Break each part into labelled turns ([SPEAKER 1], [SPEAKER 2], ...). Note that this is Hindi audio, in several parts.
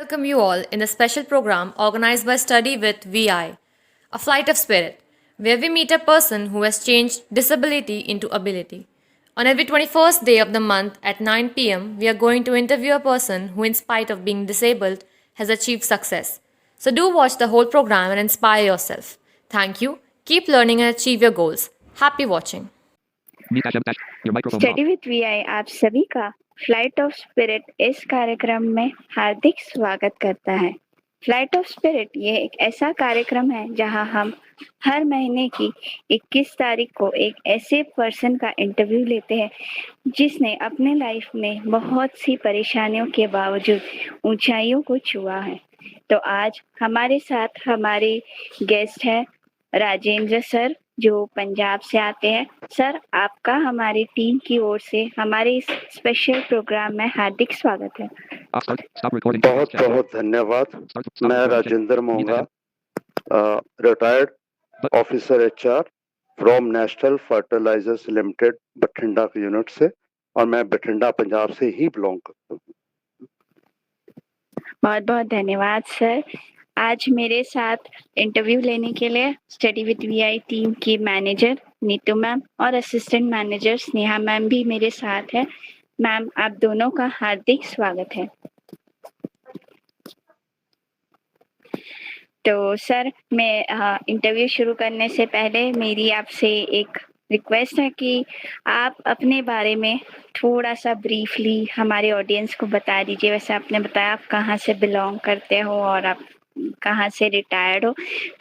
[SPEAKER 1] welcome you all in a special program organized by Study with VI, a flight of spirit, where we meet a person who has changed disability into ability. On every 21st day of the month at 9 pm, we are going to interview a person who, in spite of being disabled, has achieved success. So do watch the whole program and inspire yourself. Thank you. Keep learning and achieve your goals. Happy watching.
[SPEAKER 2] Study with VI आप सभी का फ्लाइट ऑफ स्पिरिट इस कार्यक्रम में हार्दिक स्वागत करता है। फ्लाइट ऑफ स्पिरिट ये एक ऐसा कार्यक्रम है जहां हम हर महीने की 21 तारीख को एक ऐसे पर्सन का इंटरव्यू लेते हैं जिसने अपने लाइफ में बहुत सी परेशानियों के बावजूद ऊंचाइयों को छुआ है। तो आज हमारे साथ हमारे गेस्ट हैं राजेंद्र सर जो पंजाब से आते हैं। सर, आपका हमारी टीम की ओर से हमारे इस स्पेशल प्रोग्राम में हार्दिक स्वागत है।
[SPEAKER 3] बहुत बहुत धन्यवाद। मैं Rajendra Monga, retired officer HR from national fertilizers limited Bathinda के यूनिट से, और मैं बठिंडा पंजाब से ही बिलोंग करता हूँ।
[SPEAKER 2] बहुत बहुत धन्यवाद सर। आज मेरे साथ इंटरव्यू लेने के लिए स्टडी विद VI टीम की मैनेजर नीतू मैम और असिस्टेंट मैनेजर स्नेहा मैम भी मेरे साथ है। मैम, आप दोनों का हार्दिक स्वागत है। तो सर, मैं इंटरव्यू शुरू करने से पहले मेरी आपसे एक रिक्वेस्ट है कि आप अपने बारे में थोड़ा सा ब्रीफली हमारे ऑडियंस को बता दीजिए। वैसे आपने बताया आप कहाँ से बिलोंग करते हो और आप कहाँ से रिटायर्ड हो,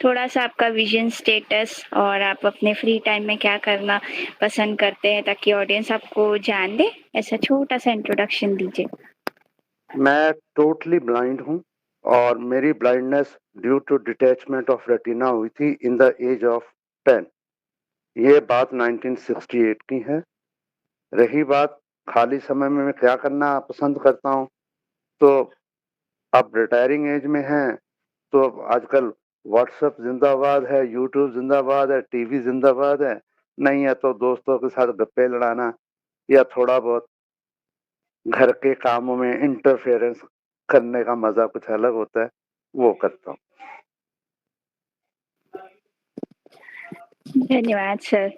[SPEAKER 2] थोड़ा सा आपका विजन स्टेटस और आप अपने फ्री टाइम में क्या करना पसंद करते हैं ताकि ऑडियंस आपको जान दे। ऐसा छोटा सा इंट्रोडक्शन दीजिए।
[SPEAKER 3] मैं टोटली ब्लाइंड हूँ और मेरी blindness due to detachment of retina हुई थी इन द एज ऑफ 10। ये बात 1968 की है। रही बात खाली समय में मैं क्या करना पसंद करता हूँ, तो अब रिटायरिंग एज में हैं तो आजकल व्हाट्सएप जिंदाबाद है, यूट्यूब जिंदाबाद है, टीवी जिंदाबाद है। नहीं है तो दोस्तों के साथ गप्पे लड़ाना या थोड़ा बहुत घर के कामों में इंटरफेरेंस करने का मजा कुछ अलग होता है, वो करता हूँ।
[SPEAKER 2] धन्यवाद सर।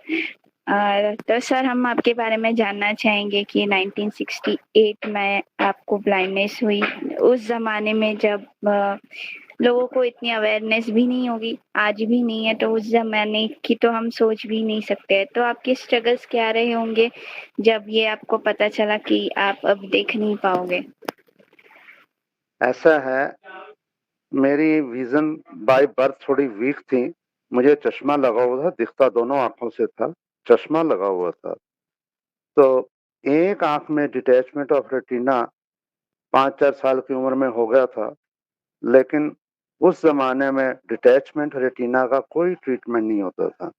[SPEAKER 2] तो सर, हम आपके बारे में जानना चाहेंगे कि 1968 में आपको ब्लाइंडनेस हुई। उस ज़माने में जब लोगों को इतनी अवेयरनेस भी नहीं होगी, आज भी नहीं है, तो उस ज़माने की तो हम सोच भी नहीं सकते। तो आपके स्ट्रगल्स क्या रहे होंगे जब ये आपको पता चला कि आप अब देख नहीं पाओगे?
[SPEAKER 3] ऐसा है, मेरी विजन बाय बर्थ थोड़ी वीक थी। मुझे चश्मा लगा हुआ था, दिखता दोनों आंखों से था, चश्मा लगा हुआ था। तो एक आंख में डिटैचमेंट ऑफ रेटिना 5-4 साल की उम्र में हो गया था, लेकिन उस जमाने में डिटैचमेंट रेटिना का कोई ट्रीटमेंट नहीं होता था।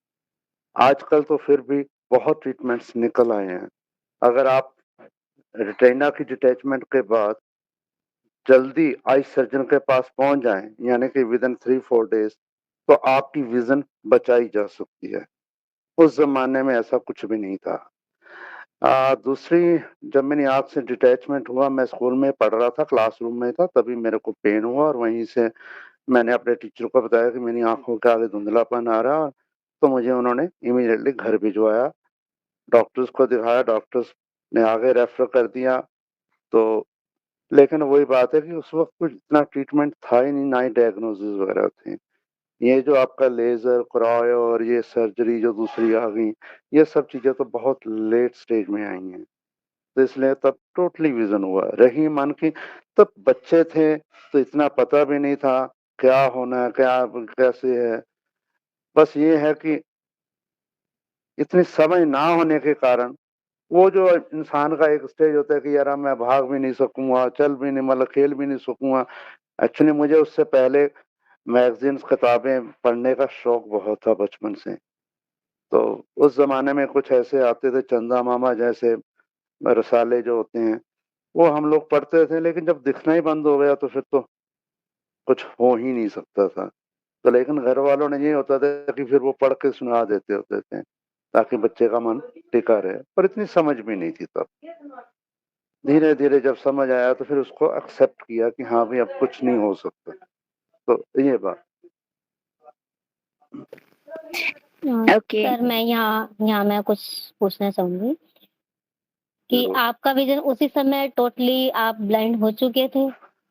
[SPEAKER 3] आजकल तो फिर भी बहुत ट्रीटमेंट्स निकल आए हैं। अगर आप रेटिना की डिटैचमेंट के बाद जल्दी आई सर्जन के पास पहुंच जाएं, यानी कि विदिन 3-4 डेज, तो आपकी विजन बचाई जा सकती है। उस जमाने में ऐसा कुछ भी नहीं था। दूसरी, जब मेरी आँख से डिटैचमेंट हुआ, मैं स्कूल में पढ़ रहा था, क्लासरूम में था, तभी मेरे को पेन हुआ और वहीं से मैंने अपने टीचर को बताया कि मेरी आँखों के आगे धुंधलापन आ रहा है। तो मुझे उन्होंने इमीडिएटली घर भिजवाया, डॉक्टर्स को दिखाया, डॉक्टर्स ने आगे रेफर कर दिया। तो लेकिन वही बात है कि उस वक़्त कुछ इतना ट्रीटमेंट था ही नहीं, ना ही डायग्नोसिस वगैरह थे। ये जो आपका लेज़र, क्रायो और ये सर्जरी जो दूसरी आ गई, ये सब चीज़ें तो बहुत लेट स्टेज में आई हैं। तो इसलिए तब टोटली विज़न हुआ। रही मन की, तब बच्चे थे तो इतना पता भी नहीं था क्या होना है, क्या कैसे है। बस ये है कि इतनी समझ ना होने के कारण वो जो इंसान का एक स्टेज होता है कि यार अब मैं भाग भी नहीं सकूँगा, चल भी नहीं, मतलब खेल भी नहीं सकूँगा। एक्चुअली मुझे उससे पहले मैगज़ीन्स, किताबें पढ़ने का शौक बहुत था बचपन से। तो उस ज़माने में कुछ ऐसे आते थे, चंदा मामा जैसे रसाले जो होते हैं, वो हम लोग पढ़ते थे, लेकिन जब दिखना ही बंद हो गया तो फिर तो कुछ हो ही नहीं सकता था। तो लेकिन घर वालों ने ये होता था कि फिर वो पढ़ के सुना देते होते थे, ताकि बच्चे का मन टिका रहे, पर इतनी समझ भी नहीं थी तब। धीरे-धीरे जब समझ आया तो फिर उसको एक्सेप्ट किया कि हाँ भाई अब कुछ नहीं हो सकता। तो ये बात।
[SPEAKER 2] ओके।
[SPEAKER 4] सर मैं यहाँ यहाँ मैं कुछ पूछना चाहूँगी कि
[SPEAKER 3] ज़रूर।
[SPEAKER 4] आपका विज़न उसी समय टोटली आप ब्लाइंड हो चुके थे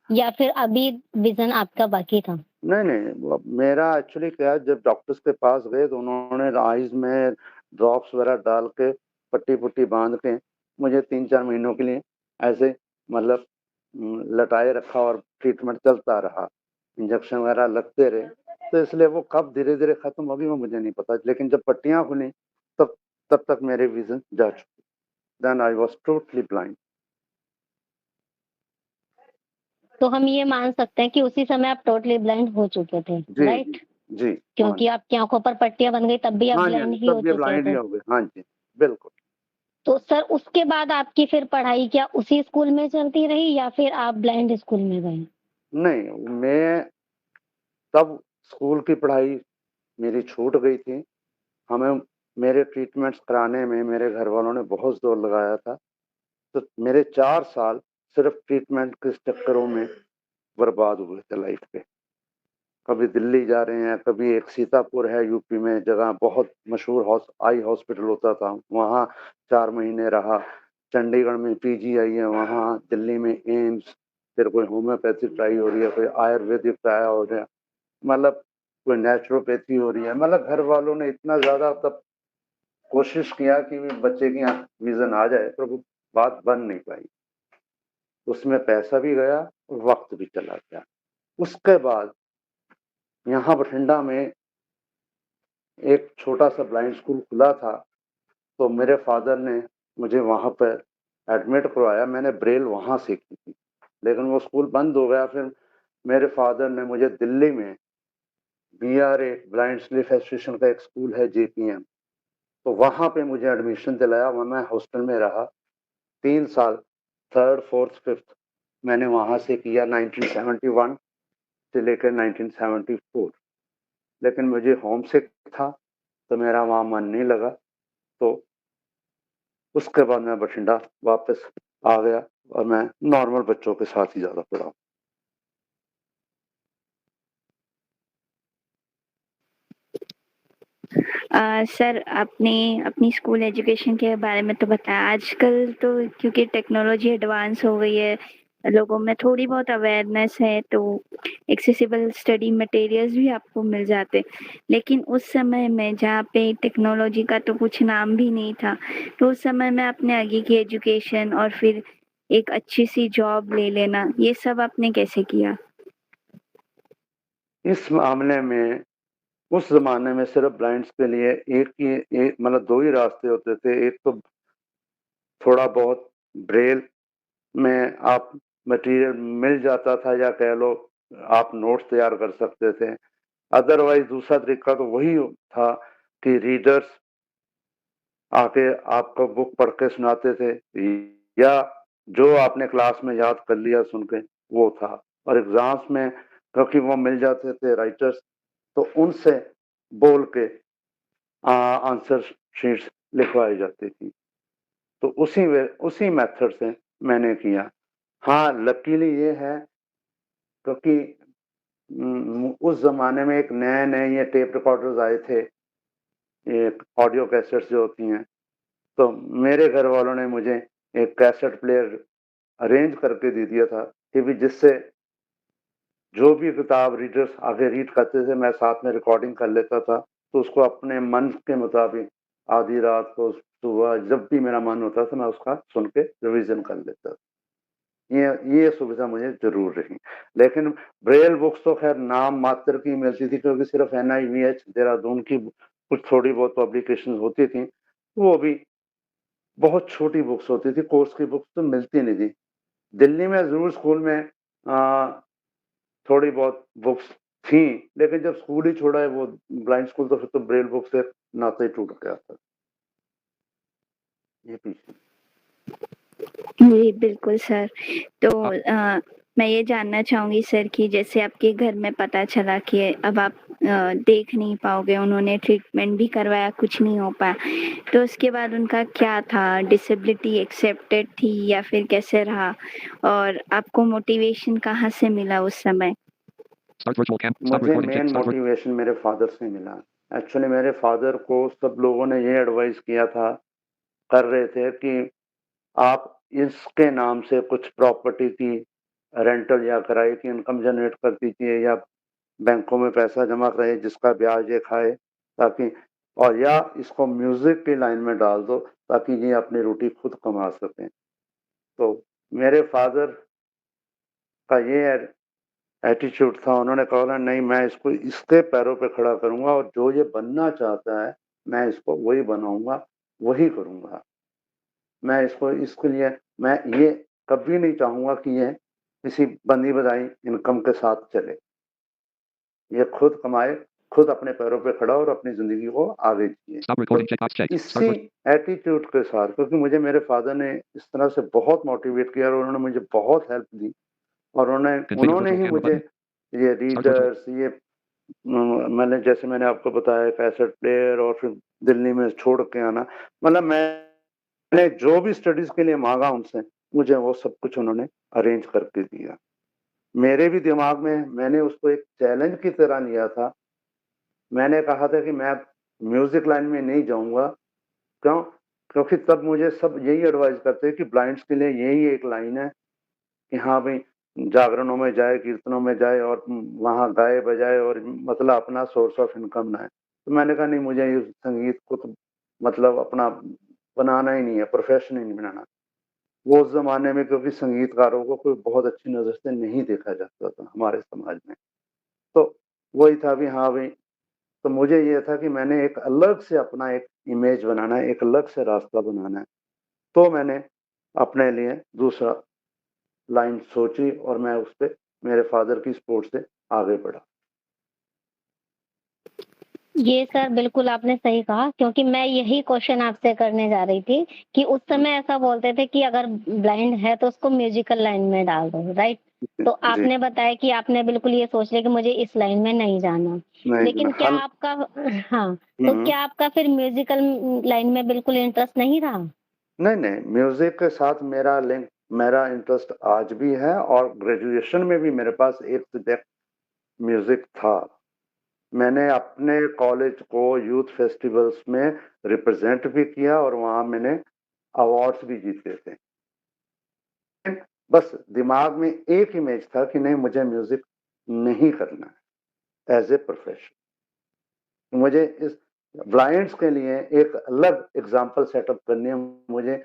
[SPEAKER 4] या फिर अभी विज़न आपका बाकी था?
[SPEAKER 3] नहीं, वो मेरा एक्चुअली क्या है जब डॉक्टर्स के पास गए तो उन्होंने आइज़ में ड्रॉप्स वगैरह डाल के पट्टी-पुट्टी बाँध के मुझे 3-4 महीनों के लिए ऐसे मतलब लटाए रखा और ट्रीटमेंट चलता रहा। इंजेक्शन वगैरह लगते रहे। तो इसलिए वो कब धीरे-धीरे खत्म होगी वो मुझे नहीं पता। लेकिन जब पट्टियाँ खुली तब तब तक मेरे विज़न जा चुके। Then I was totally blind.
[SPEAKER 4] तो हम ये मान सकते हैं कि उसी समय आप टोटली ब्लाइंड हो चुके थे,
[SPEAKER 3] जी,
[SPEAKER 4] राइट?
[SPEAKER 3] जी। जी, हाँ।
[SPEAKER 4] क्योंकि आपकी आँखों पर पट्टियाँ बन गई तब भी आप
[SPEAKER 3] हाँ जी, हाँ
[SPEAKER 4] ब्लाइंड
[SPEAKER 3] जी।
[SPEAKER 4] ही हो
[SPEAKER 3] तब ये
[SPEAKER 4] चुके
[SPEAKER 3] ब्लाइंड ही
[SPEAKER 4] थे।
[SPEAKER 3] हो गए। हाँ जी, बिल्कुल।
[SPEAKER 4] तो सर उसके बाद आपकी फिर पढ़ाई क्या उसी स्कूल में चलती रही या फिर आप ब्लाइंड स्कूल में गए?
[SPEAKER 3] नहीं, मैं तब स्कूल की पढ़ाई मेरी छूट गई थी। हमें मेरे ट्रीटमेंट्स कराने में मेरे घरवालों ने बहुत ज़ोर लगाया था। तो मेरे 4 साल सिर्फ़ ट्रीटमेंट के चक्करों में बर्बाद हुए थे लाइफ़ के। कभी दिल्ली जा रहे हैं, कभी एक सीतापुर है यूपी में जगह बहुत मशहूर आई हॉस्पिटल होता था, वहाँ 4 महीने रहा। चंडीगढ़ में पीजीआई है वहाँ, दिल्ली में एम्स, फिर कोई होम्योपैथी ट्राई हो रही है, कोई आयुर्वेदिक ट्राई हो रहा है, मतलब कोई नेचुरोपैथी हो रही है। मतलब घर वालों ने इतना ज़्यादा तब कोशिश किया कि बच्चे की आँख विज़न आ जाए, पर वो बात बन नहीं पाई। उसमें पैसा भी गया, वक़्त भी चला गया। उसके बाद यहाँ बठिंडा में एक छोटा-सा ब्लाइंड स्कूल खुला था, तो मेरे फ़ादर ने मुझे वहाँ पर एडमिट करवाया, मैंने ब्रेल वहाँ सीखी थी। लेकिन वो स्कूल बंद हो गया, फिर मेरे फ़ादर ने मुझे दिल्ली में बीआरए ब्लाइंड स्लीप एसोसिएशन का एक स्कूल है जेपीएम, तो वहाँ पे मुझे एडमिशन दिलाया, वहाँ मैं हॉस्टल में रहा 3 साल, 3rd, 4th, 5th मैंने वहाँ से किया 1971 से लेकर 1974। लेकिन मुझे होम सिक था, तो मेरा वहाँ मन नहीं लगा, तो उसके बाद मैं बठिंडा वापस आ गया और मैं नॉर्मल बच्चों के साथ ही ज़्यादा पढ़ा हूँ।
[SPEAKER 2] सर आपने अपनी स्कूल एजुकेशन के बारे में तो बताया। आजकल तो क्योंकि टेक्नोलॉजी एडवांस हो गई है, लोगों में थोड़ी बहुत अवेयरनेस है तो एक्सेसिबल स्टडी मटेरियल्स भी आपको मिल जाते। लेकिन उस समय में जहाँ पे टेक्नोलॉजी का तो कुछ नाम भी नहीं था, तो उस समय में आपने आगे की एजुकेशन और फिर एक अच्छी-सी जॉब ले लेना, ये सब आपने कैसे किया?
[SPEAKER 3] इस मामले में उस ज़माने में सिर्फ़ ब्लाइंड्स के लिए एक मतलब 2 ही रास्ते होते थे। एक तो थोड़ा बहुत ब्रेल में आप मटेरियल मिल जाता था या कह लो आप नोट्स तैयार कर सकते थे। अदरवाइज़ दूसरा तरीका तो वही था कि रीडर्स आके आपको बुक पढ़ के सुनाते थे या जो आपने क्लास में याद कर लिया सुन के, वो था। और एग्ज़ाम्स में क्योंकि वो मिल जाते थे राइटर्स, तो उनसे बोल के आंसर शीट्स लिखवाई जाती थी। तो उसी मेथड से मैंने किया। हाँ, लकीली ये है क्योंकि उस ज़माने में एक नए-नए ये टेप रिकॉर्डर्स आए थे, ये ऑडियो कैसेट्स जो होती हैं, तो मेरे घर वालों ने मुझे एक कैसेट प्लेयर अरेंज करके दे दिया था कि भी जिससे जो भी किताब रीडर्स आगे रीड करते थे, मैं साथ में रिकॉर्डिंग कर लेता था, तो उसको अपने मन के मुताबिक आधी रात को, सुबह जब भी मेरा मन होता था, मैं उसका सुन के रिवीज़न कर लेता था। ये सुविधा मुझे ज़रूर रही। लेकिन ब्रेल बुक्स तो ख़ैर नाम मात्र की मिलती थी क्योंकि सिर्फ़ एनआईवीएच देहरादून की कुछ थोड़ी बहुत पब्लिकेशंस होती थी, वो भी बहुत छोटी बुक्स होती थी, कोर्स की बुक्स तो मिलती नहीं थी। दिल्ली में ज़रूर स्कूल में थोड़ी बहुत बुक्स थी, लेकिन जब स्कूल ही छोड़ा है वो ब्लाइंड स्कूल तो फिर तो ब्रेल बुक से नाता ही टूट गया था। ये पीछे
[SPEAKER 2] जी, बिल्कुल सर। तो मैं ये जानना चाहूँगी सर कि जैसे आपके घर में पता चला कि अब आप देख नहीं पाओगे, उन्होंने ट्रीटमेंट भी करवाया, कुछ नहीं हो पाया। तो उसके बाद उनका क्या था? डिसेबिलिटी एक्सेप्टेड थी या फिर कैसे रहा? और आपको मोटिवेशन कहाँ से मिला उस समय?
[SPEAKER 3] मुझे मेन मोटिवेशन मेरे फादर से मिला। एक्चुअली मेरे फादर को सब लोगों ने ये एडवाइस किया था, कर रहे थे कि आप इसके नाम से कुछ प्रॉपर्टी की रेंटल या किराए की इनकम जनरेट कर दीजिए या बैंकों में पैसा जमा कराइए जिसका ब्याज ये खाए, ताकि और या इसको म्यूजिक की लाइन में डाल दो ताकि ये अपनी रोटी खुद कमा सकें। तो मेरे फादर का ये एटीट्यूड था, उन्होंने कहा नहीं मैं इसको इसके पैरों पे खड़ा करूँगा और जो ये बनना चाहता है, मैं इसको वही बनाऊँगा, वही करूँगा। मैं इसको इसके लिए मैं ये कभी नहीं चाहूँगा कि ये किसी बंदी-बधाई इनकम के साथ चले। ये खुद कमाए, खुद अपने पैरों पे खड़ा हो और अपनी ज़िंदगी को आगे जिए। तो इसी एटीट्यूड के साथ, क्योंकि मुझे मेरे फादर ने इस तरह से बहुत मोटिवेट किया और उन्होंने मुझे बहुत हेल्प दी और उन्होंने ही मुझे ये रीडर्स मैंने आपको बताया कैसेट प्लेयर और फिर दिल्ली में छोड़ के आना, मतलब मैंने जो भी स्टडीज़ के लिए माँगा उनसे, मुझे वो सब कुछ उन्होंने अरेंज करके दिया। मेरे भी दिमाग में मैंने उसको एक चैलेंज की तरह लिया था। मैंने कहा था कि मैं म्यूज़िक लाइन में नहीं जाऊँगा। क्यों? क्योंकि तब मुझे सब यही एडवाइस करते हैं कि ब्लाइंड्स के लिए यही एक लाइन है कि हाँ भई, जागरणों में जाए, कीर्तनों में जाए और वहाँ गाए-बजाए और मतलब अपना सोर्स ऑफ इनकम ना है। तो मैंने कहा नहीं, मुझे ये संगीत को तो मतलब अपना बनाना ही नहीं है, प्रोफ़ेशन ही नहीं बनाना। वो उस ज़माने में क्योंकि संगीतकारों को कोई बहुत अच्छी नज़र से नहीं देखा जाता था हमारे समाज में। तो वही था कि हाँ भई, तो मुझे ये था कि मैंने एक अलग से अपना एक इमेज बनाना है, एक अलग से रास्ता बनाना है। तो मैंने अपने लिए दूसरा लाइन सोची और मैं उसपे मेरे फ़ादर की सपोर्ट से आगे बढ़ा।
[SPEAKER 4] ये सर बिल्कुल आपने सही कहा क्योंकि मैं यही क्वेश्चन आपसे करने जा रही थी कि उस समय ऐसा बोलते थे कि अगर ब्लाइंड है तो उसको म्यूजिकल लाइन में डाल दो, राइट?
[SPEAKER 3] जी,
[SPEAKER 4] तो
[SPEAKER 3] जी,
[SPEAKER 4] आपने बताया कि आपने बिल्कुल ये सोच लिया कि मुझे इस लाइन में नहीं जाना।
[SPEAKER 3] नहीं
[SPEAKER 4] लेकिन
[SPEAKER 3] जना
[SPEAKER 4] क्या
[SPEAKER 3] हल
[SPEAKER 4] आपका हाँ,
[SPEAKER 3] हुँ,
[SPEAKER 4] तो
[SPEAKER 3] हुँ।
[SPEAKER 4] क्या आपका फिर म्यूजिकल लाइन में बिल्कुल इंटरेस्ट नहीं रहा?
[SPEAKER 3] नहीं, नहीं, म्यूज़िक के साथ मेरा इंटरेस्ट आज भी है और ग्रेजुएशन में भी मेरे पास एक सब्जेक्ट म्यूज़िक था। मैंने अपने कॉलेज को यूथ फेस्टिवल्स में रिप्रेज़ेंट भी किया और वहाँ मैंने अवार्ड्स भी जीते थे। बस दिमाग में एक इमेज था कि नहीं, मुझे म्यूज़िक नहीं करना है एज़ ए प्रोफ़ेशन। मुझे इस ब्लाइंड्स के लिए एक अलग एग्ज़ाम्पल सेटअप करनी है। मुझे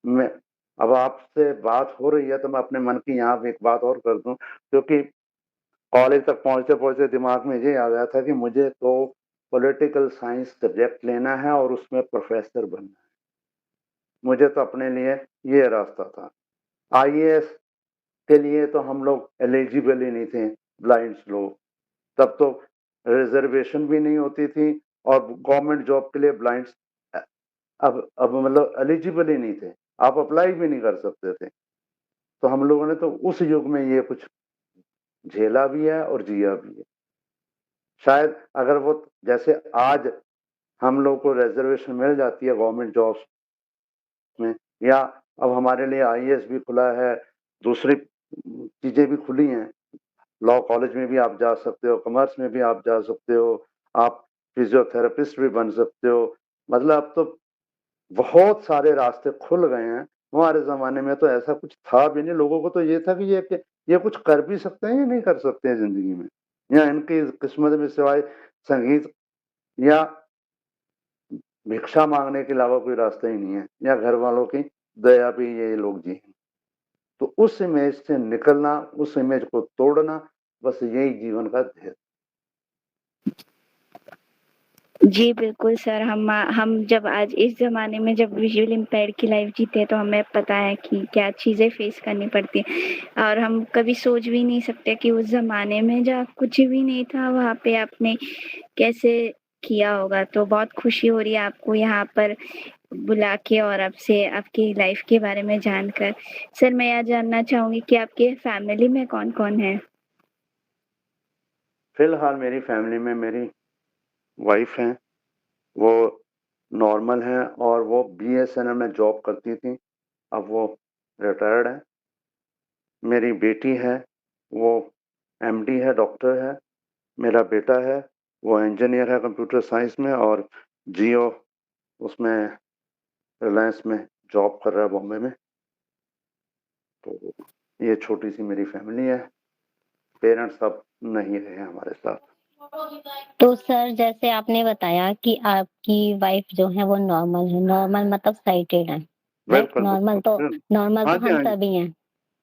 [SPEAKER 3] मैं अब आपसे बात हो रही है तो मैं अपने मन की यहाँ पे एक बात और कर दूँ, क्योंकि कॉलेज तक पहुँचते-पहुँचते दिमाग में ये आ गया था कि मुझे तो पॉलिटिकल साइंस सब्जेक्ट लेना है और उसमें प्रोफ़ेसर बनना है। मुझे तो अपने लिए ये रास्ता था। आईएएस के लिए तो हम लोग एलिजिबल ही नहीं थे, ब्लाइंड्स लोग। तब तो रिज़र्वेशन भी नहीं होती थी और गवर्नमेंट जॉब के लिए ब्लाइंड्स अ, अब मतलब एलिजिबल ही नहीं थे। आप अप्लाई भी नहीं कर सकते थे। तो हम लोगों ने तो उस युग में ये कुछ झेला भी है और जिया भी है। शायद अगर वो जैसे आज हम लोग को रिज़र्वेशन मिल जाती है गवर्नमेंट जॉब्स में, या अब हमारे लिए आईएएस भी खुला है, दूसरी चीज़ें भी खुली हैं। लॉ कॉलेज में भी आप जा सकते हो, कॉमर्स में भी आप जा सकते हो, आप फिज़ियोथेरेपिस्ट भी बन सकते हो। मतलब अब तो बहुत सारे रास्ते खुल गए हैं। हमारे ज़माने में तो ऐसा कुछ था भी नहीं, लोगों को तो ये था कि ये कुछ कर भी सकते हैं या नहीं कर सकते हैं ज़िंदगी में, या इनकी किस्मत में सिवाय संगीत या भिक्षा माँगने के अलावा कोई रास्ता ही नहीं है, या घरवालों की दया पे ये लोग जिए। तो उस इमेज से निकलना, उस इमेज को तोड़ना, बस यही जीवन का ध्येय।
[SPEAKER 2] जी, बिल्कुल सर, हम जब आज इस ज़माने में जब विज़ुअल इम्पेयर्ड की लाइफ़ जीते हैं, तो हमें पता है कि क्या चीज़ें फ़ेस करनी पड़ती हैं और हम कभी सोच भी नहीं सकते कि उस ज़माने में जहाँ कुछ भी नहीं था, वहाँ पे आपने कैसे किया होगा। तो बहुत खुशी हो रही है आपको यहाँ पर बुला के और आपसे आपकी लाइफ़ के बारे में जानकर। सर, मैं यह जानना चाहूँगी कि आपके फैमिली में कौन-कौन है?
[SPEAKER 3] फिलहाल मेरी फैमिली में मेरी वाइफ हैं, वो नॉर्मल हैं और वो बीएसएनएल में जॉब करती थी, अब वो रिटायर्ड हैं। मेरी बेटी है, वो एमडी है, डॉक्टर है। मेरा बेटा है, वो इंजीनियर है कंप्यूटर साइंस में और जियो उसमें रिलायंस में जॉब कर रहा है बॉम्बे में। तो ये छोटी-सी मेरी फैमिली है। पेरेंट्स अब नहीं रहे हमारे साथ।
[SPEAKER 4] तो सर जैसे आपने बताया कि आपकी वाइफ जो है वो नॉर्मल है, नॉर्मल मतलब साइटेड है, राइट?
[SPEAKER 3] बिल्कुल,
[SPEAKER 4] नॉर्मल तो
[SPEAKER 3] बिल्कुल।
[SPEAKER 4] नॉर्मल
[SPEAKER 3] हाँ
[SPEAKER 4] तो
[SPEAKER 3] जी,
[SPEAKER 4] हम
[SPEAKER 3] हाँ जी।
[SPEAKER 4] सभी हैं,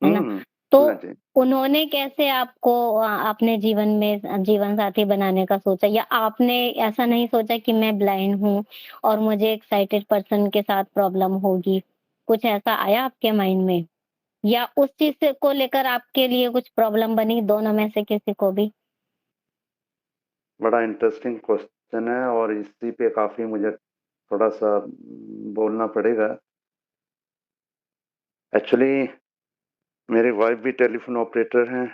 [SPEAKER 4] है ना?
[SPEAKER 3] हुँ।
[SPEAKER 4] तो
[SPEAKER 3] हाँ जी।
[SPEAKER 4] उन्होंने कैसे आपको अपने जीवन में जीवन साथी बनाने का सोचा या आपने ऐसा नहीं सोचा कि मैं ब्लाइंड हूँ और मुझे एक साइटेड पर्सन के साथ प्रॉब्लम होगी? कुछ ऐसा आया आपके माइंड में? या उस चीज़ से को लेकर आपके लिए कुछ प्रॉब्लम बनी दोनों में से किसी को भी?
[SPEAKER 3] बड़ा इंटरेस्टिंग क्वेश्चन है और इसी पे काफ़ी मुझे थोड़ा-सा बोलना पड़ेगा। एक्चुअली मेरी वाइफ भी टेलीफ़ोन ऑपरेटर हैं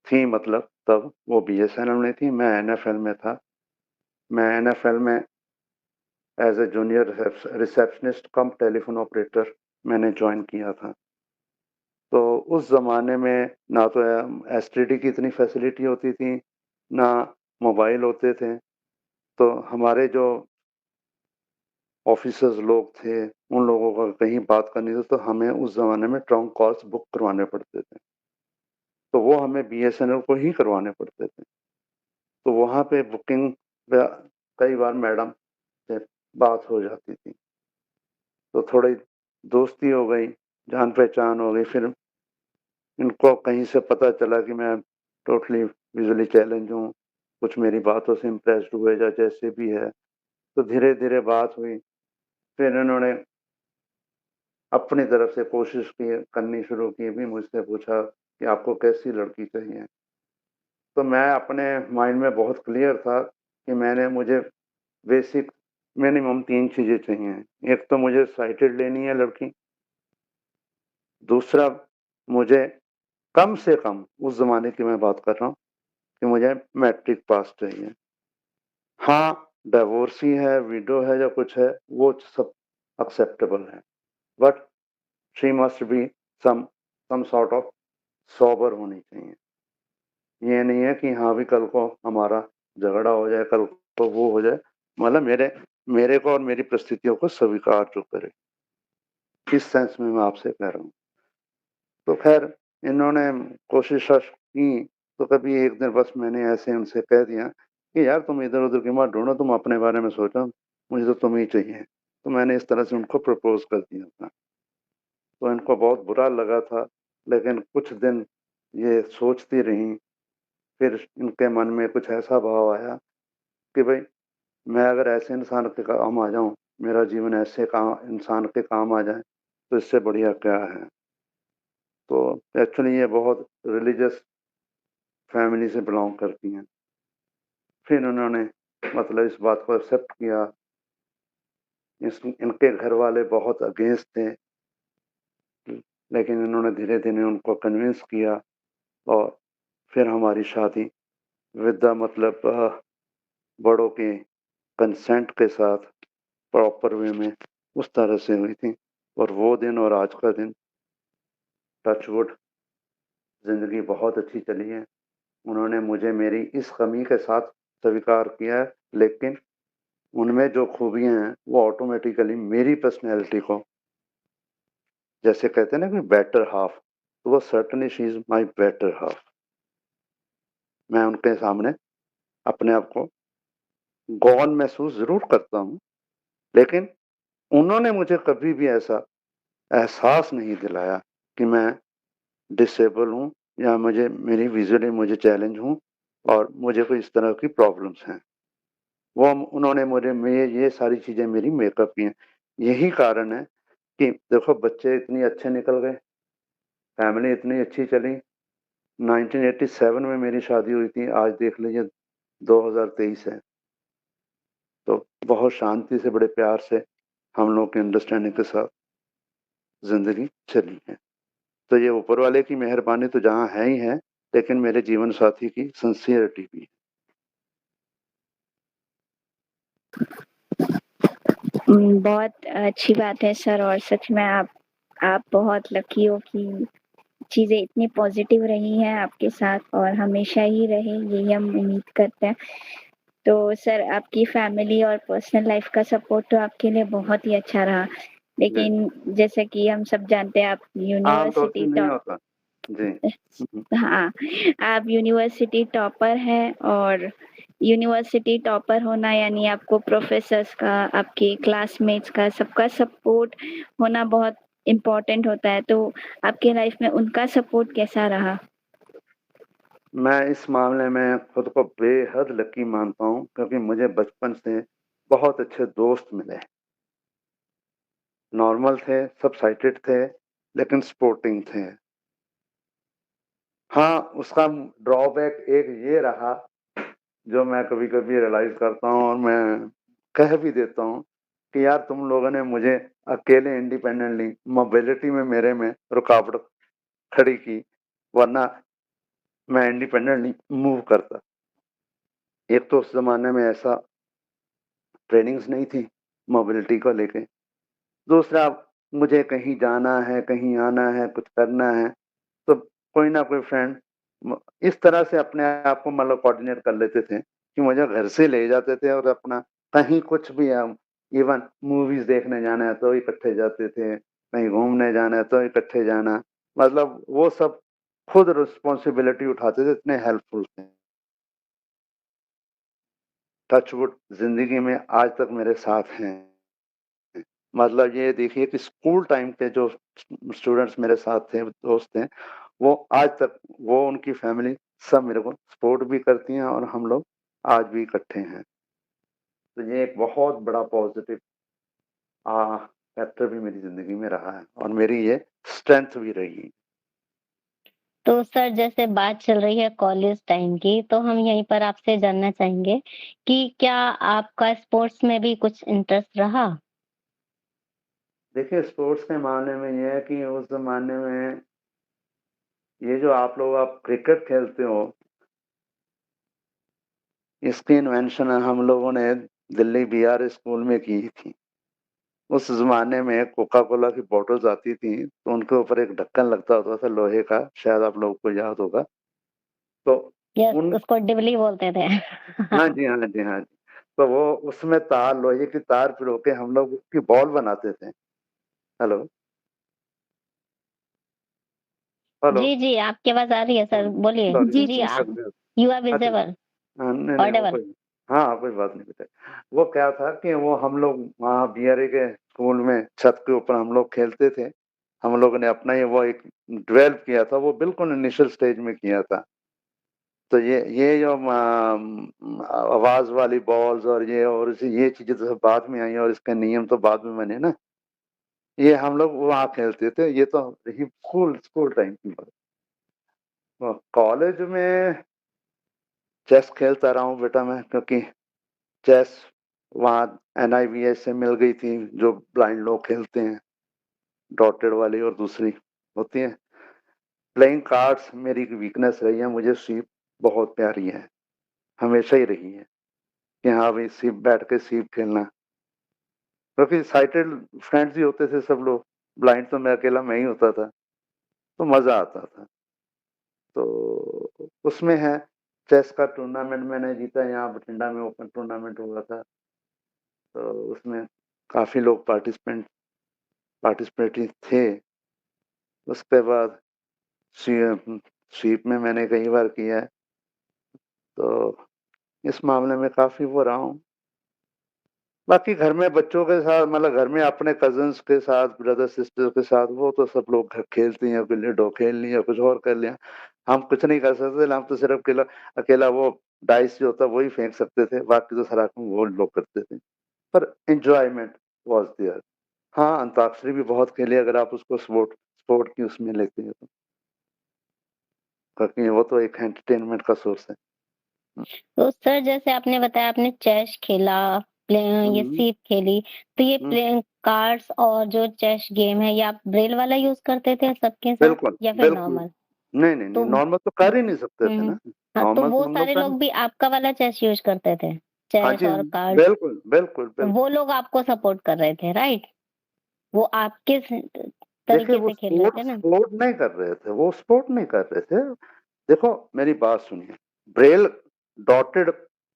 [SPEAKER 3] थी मतलब तब, वो बीएसएनएल में थी, मैं एनएफएल में था। मैं एनएफएल में as a junior receptionist come telephone operator मैंने जॉइन किया था। तो उस ज़माने में ना तो एसटीडी की इतनी फैसिलिटी होती थी, ना मोबाइल होते थे। तो हमारे जो ऑफ़िसर्स लोग थे, उन लोगों का कहीं बात करनी थी तो हमें उस ज़माने में ट्रंक कॉल्स बुक करवाने पड़ते थे। तो वो हमें बीएसएनएल को ही करवाने पड़ते थे। तो वहाँ पे बुकिंग ब कई बार मैडम से बात हो जाती थी। तो थोड़ी दोस्ती हो गई, जान-पहचान हो गई। फिर इनको कहीं से पता चला कि मैं टोटली विज़ुअली चैलेंज हूँ, कुछ मेरी बातों से इम्प्रेस्ड हुए या जैसे भी है, तो धीरे-धीरे बात हुई। फिर इन्होंने अपनी तरफ से कोशिश की करनी शुरू की, भी मुझसे पूछा कि आपको कैसी लड़की चाहिए? तो मैं अपने माइंड में बहुत क्लियर था कि मुझे बेसिक मिनिमम 3 चीज़ें चाहिए। एक तो मुझे साइटेड लेनी है लड़की, दूसरा मुझे कम से कम उस ज़माने की मैं बात कर रहा हूँ कि मुझे मैट्रिक पास चाहिए। हाँ, डिवोर्सी है, विडो है या कुछ है, वो सब एक्सेप्टेबल है। But she must be some some sort of sober होनी चाहिए। ये नहीं है कि हाँ, भी कल को हमारा झगड़ा हो जाए, कल को वो हो जाए, मतलब मेरे मेरे को और मेरी परिस्थितियों को स्वीकार जो करे। इस सेंस में मैं आपसे कह रहा हूँ। तो ख़ैर इन्होंने कोशिश की, तो कभी एक दिन बस मैंने ऐसे उनसे कह दिया कि यार तुम इधर-उधर की मत ढूँढो, तुम अपने बारे में सोचो, मुझे तो तुम ही चाहिए। तो मैंने इस तरह से उनको प्रपोज़ कर दिया था। तो इनको बहुत बुरा लगा था, लेकिन कुछ दिन ये सोचती रहीं, फिर इनके मन में कुछ ऐसा भाव आया कि भई मैं अगर ऐसे इंसान के काम आ जाऊँ, मेरा जीवन ऐसे इंसान के काम आ जाए, तो इससे बढ़िया क्या है? तो एक्चुअली ये बहुत रिलीजियस फैमिली से बिलॉन्ग करती हैं। फिर उन्होंने मतलब इस बात को एक्सेप्ट किया। इनके घर वाले बहुत अगेंस्ट थे, लेकिन इन्होंने धीरे-धीरे उनको कन्विंस किया और फिर हमारी शादी विद द मतलब बड़ों के कंसेंट के साथ प्रॉपर वे में उस तरह से हुई थी और वो दिन और आज का दिन टच वुड ज़िंदगी बहुत अच्छी चली है। उन्होंने मुझे मेरी इस कमी के साथ स्वीकार किया है, लेकिन उनमें जो खूबियाँ हैं, वो ऑटोमैटिकली मेरी पर्सनैलिटी को जैसे कहते हैं ना कि बेटर हाल्फ, तो वो certainly she is my better half. मैं उनके सामने अपने आप को गौन महसूस ज़रूर करता हूँ, लेकिन उन्होंने मुझे कभी भी ऐसा एहसास नहीं दिलाया कि मैं डिसेबल हूँ या मेरी विज़ुअली मुझे चैलेंज हूँ और मुझे कोई इस तरह की प्रॉब्लम्स हैं। उन्होंने मुझे में ये सारी चीज़ें मेरी मेकअप की हैं। यही कारण है कि देखो बच्चे इतने अच्छे निकल गए, फैमिली इतनी अच्छी चली। 1987 में मेरी शादी हुई थी, आज देख लीजिए 2023 है। तो बहुत शांति से, बड़े प्यार से हम लोग की अंडरस्टैंडिंग के साथ ज़िंदगी चली है। तो ये ऊपर वाले की मेहरबानी तो जहाँ है ही है, लेकिन मेरे जीवन साथी की सिंसियरिटी भी है।
[SPEAKER 2] बहुत अच्छी बात है सर, और सच में आप बहुत लकी हो कि चीज़ें इतनी पॉजिटिव रही हैं आपके साथ और हमेशा ही रहे, यही हम उम्मीद करते हैं। तो सर, आपकी फैमिली और पर्सनल लाइफ का सपोर्ट तो आपके लिए बहुत ही अच्छा रहा।
[SPEAKER 3] जी,
[SPEAKER 2] लेकिन जैसे कि हम सब जानते हैं, आप
[SPEAKER 3] आमतौर से
[SPEAKER 2] यूनिवर्सिटी
[SPEAKER 3] नहीं होता। जी। हुँ,
[SPEAKER 2] हाँ, आप यूनिवर्सिटी टॉपर हैं और यूनिवर्सिटी टॉपर होना यानी आपको प्रोफ़ेसर्स का, आपके क्लासमेट्स का, सबका सपोर्ट होना बहुत इम्पोर्टेंट होता है। तो आपके लाइफ़ में उनका सपोर्ट कैसा रहा?
[SPEAKER 3] मैं इस मामले में खुद को बेहद लकी मानता हूँ क्योंकि मुझे बचपन से बहुत अच्छे दोस्त मिले। नॉर्मल थे, सब साइटेड थे, लेकिन स्पोर्टिंग थे। हाँ, उसका ड्रॉबैक एक ये रहा, जो मैं कभी-कभी रियलाइज़ करता हूँ और मैं कह भी देता हूँ कि यार तुम लोगों ने मुझे अकेले इंडिपेंडेंटली मोबिलिटी में मेरे में रुकावट खड़ी की, वरना मैं इंडिपेंडेंटली मूव करता। एक तो उस ज़माने में ऐसा ट्रेनिंग्स नहीं थी मोबिलिटी को लेके। दूसरा, मुझे कहीं जाना है, कहीं आना है, कुछ करना है, तो कोई ना कोई फ्रेंड इस तरह से अपने आप को मतलब कोऑर्डिनेट कर लेते थे कि मुझे घर से ले जाते थे और अपना कहीं कुछ भी हम इवन मूवीज देखने जाना है तो इकट्ठे जाते थे, कहीं घूमने जाना है तो इकट्ठे जाना, मतलब वो सब खुद रिस्पॉन्सिबिलिटी उठाते थे, इतने हेल्पफुल थे। टचवुड जिंदगी में आज तक मेरे साथ हैं। मतलब ये देखिए कि स्कूल टाइम के जो स्टूडेंट्स मेरे साथ थे, दोस्त थे, वो आज तक वो उनकी फैमिली सब मेरे को सपोर्ट भी करती हैं और हम लोग आज भी इकट्ठे हैं। तो ये एक बहुत बड़ा पॉजिटिव फैक्टर भी मेरी ज़िंदगी में रहा है और मेरी ये स्ट्रेंथ भी रही है।
[SPEAKER 4] तो सर जैसे बात चल रही है कॉलेज टाइम की, तो हम यहीं पर आपसे जानना चाहेंगे कि क्या आपका स्पोर्ट्स में भी कुछ इंटरेस्ट रहा?
[SPEAKER 3] देखिए स्पोर्ट्स के मामले में ये है कि उस ज़माने में ये जो आप क्रिकेट खेलते हो, इसकी इन्वेंशन हम लोगों ने दिल्ली बीआर स्कूल में की थी। उस ज़माने में कोका कोला की बॉटल्स आती थी, तो उनके ऊपर एक ढक्कन लगता होता था लोहे का, शायद आप लोगों को याद होगा। तो
[SPEAKER 4] यस,
[SPEAKER 3] उन
[SPEAKER 4] उसको डिबली बोलते थे।
[SPEAKER 3] हाँ जी, हाँ जी, हाँ जी। तो वो उसमें तार लोहे की तार पिरो के हम लोग उसकी बॉल बनाते थे। Hello, hello.
[SPEAKER 4] जी, जी, आपकी आवाज़ आ रही है
[SPEAKER 3] हाँ,
[SPEAKER 4] सर, बोलिए।
[SPEAKER 3] सॉरी।
[SPEAKER 2] जी,
[SPEAKER 4] जी,
[SPEAKER 2] जी
[SPEAKER 4] आप
[SPEAKER 2] सर।
[SPEAKER 3] अच्छा,
[SPEAKER 4] यू आर
[SPEAKER 3] अच्छा।
[SPEAKER 4] विज़िबल,
[SPEAKER 3] नहीं, नहीं वो
[SPEAKER 4] ऑडिबल।
[SPEAKER 3] कोई हाँ, कोई बात नहीं बेटा। वो क्या था कि वो हम लोग वहाँ बीआरए के स्कूल में छत के ऊपर हम लोग खेलते थे। हम लोगों ने अपना ही वो एक डेवलप किया था, वो बिल्कुल इनिशियल स्टेज में किया था। तो ये जो आवाज़ वाली बॉल्स और ये चीज़ें तो सब बाद में आई और इसके नियम तो बाद में बने ना। ये हम लोग वहाँ खेलते थे, ये तो रही स्कूल स्कूल टाइम की बात। कॉलेज में चेस खेलता रहा हूँ बेटा मैं, क्योंकि चेस वहाँ एनआईवीएच से मिल गई थी, जो ब्लाइंड लोग खेलते हैं, डॉटेड वाली और दूसरी होती है। प्लेइंग कार्ड्स मेरी एक वीकनेस रही है, मुझे सीप बहुत प्यारी है, हमेशा ही रही है कि हाँ भाई सीप बैठ के सीप खेलना, क्योंकि साइटेड फ्रेंड्स ही होते थे सब लोग, ब्लाइंड तो मैं अकेला मैं ही होता था, तो मजा आता था। तो उसमें है, चेस का टूर्नामेंट मैंने जीता, यहाँ बठिंडा में ओपन टूर्नामेंट हुआ था, तो उसमें काफी लोग पार्टिसिपेट थे। उसके बाद स्वीप में मैंने कई बार किया है, तो इस मामले में काफी वो रहा हूँ। बाकी घर में बच्चों के साथ, मतलब घर में अपने कजन्स के साथ, ब्रदर सिस्टर के साथ, वो तो सब लोग खेलते हैं, कोई लूडो खेल लिया, कुछ और कर लिया। हम कुछ नहीं कर सकते थे, हम तो सिर्फ अकेला अकेला वो डाइस जो होता है वही फेंक सकते थे, बाकी तो सारा काम वो लोग करते थे। पर एंजॉयमेंट वाज देयर। हाँ, अंताक्षरी भी बहुत खेली अगर आप उसको स्पोर्ट स्पोर्ट की उसमें लेते हैं तो, क्योंकि वो तो एक एंटरटेनमेंट का सोर्स है।
[SPEAKER 4] तो सर जैसे आपने बताया आपने चेस खेला, प्ले ये
[SPEAKER 3] हुँ,
[SPEAKER 4] सीप खेली, तो ये
[SPEAKER 3] हुँ,
[SPEAKER 4] प्लेइंग कार्ड्स और जो चेस गेम है, ये आप ब्रेल वाला यूज़ करते थे सबके साथ
[SPEAKER 3] बिल्कुल,
[SPEAKER 4] या फिर
[SPEAKER 3] बिल्कुल।
[SPEAKER 4] नॉर्मल?
[SPEAKER 3] नहीं, नहीं, नहीं,
[SPEAKER 4] तो
[SPEAKER 3] नॉर्मल तो कर ही नहीं सकते थे
[SPEAKER 4] हुँ,
[SPEAKER 3] ना।
[SPEAKER 4] हाँ, तो
[SPEAKER 3] नॉर्मल
[SPEAKER 4] वो
[SPEAKER 3] तो हम लोग
[SPEAKER 4] सारे
[SPEAKER 3] कर
[SPEAKER 4] लोग भी आपका वाला चेस यूज़ करते थे?
[SPEAKER 3] हाँ
[SPEAKER 4] चेस
[SPEAKER 3] जी,
[SPEAKER 4] और कार्ड्स,
[SPEAKER 3] बिल्कुल, बिल्कुल, बिल्कुल।
[SPEAKER 4] वो लोग आपको सपोर्ट कर रहे थे, राइट? वो आपके
[SPEAKER 3] देखिए
[SPEAKER 4] तरीके
[SPEAKER 3] वो
[SPEAKER 4] से खेल रहे थे ना?
[SPEAKER 3] स्पोर्ट नहीं कर रहे थे, वो स्पोर्ट नहीं कर रहे थे। देखो मेरी बात सुनिए, ब्रेल डॉटेड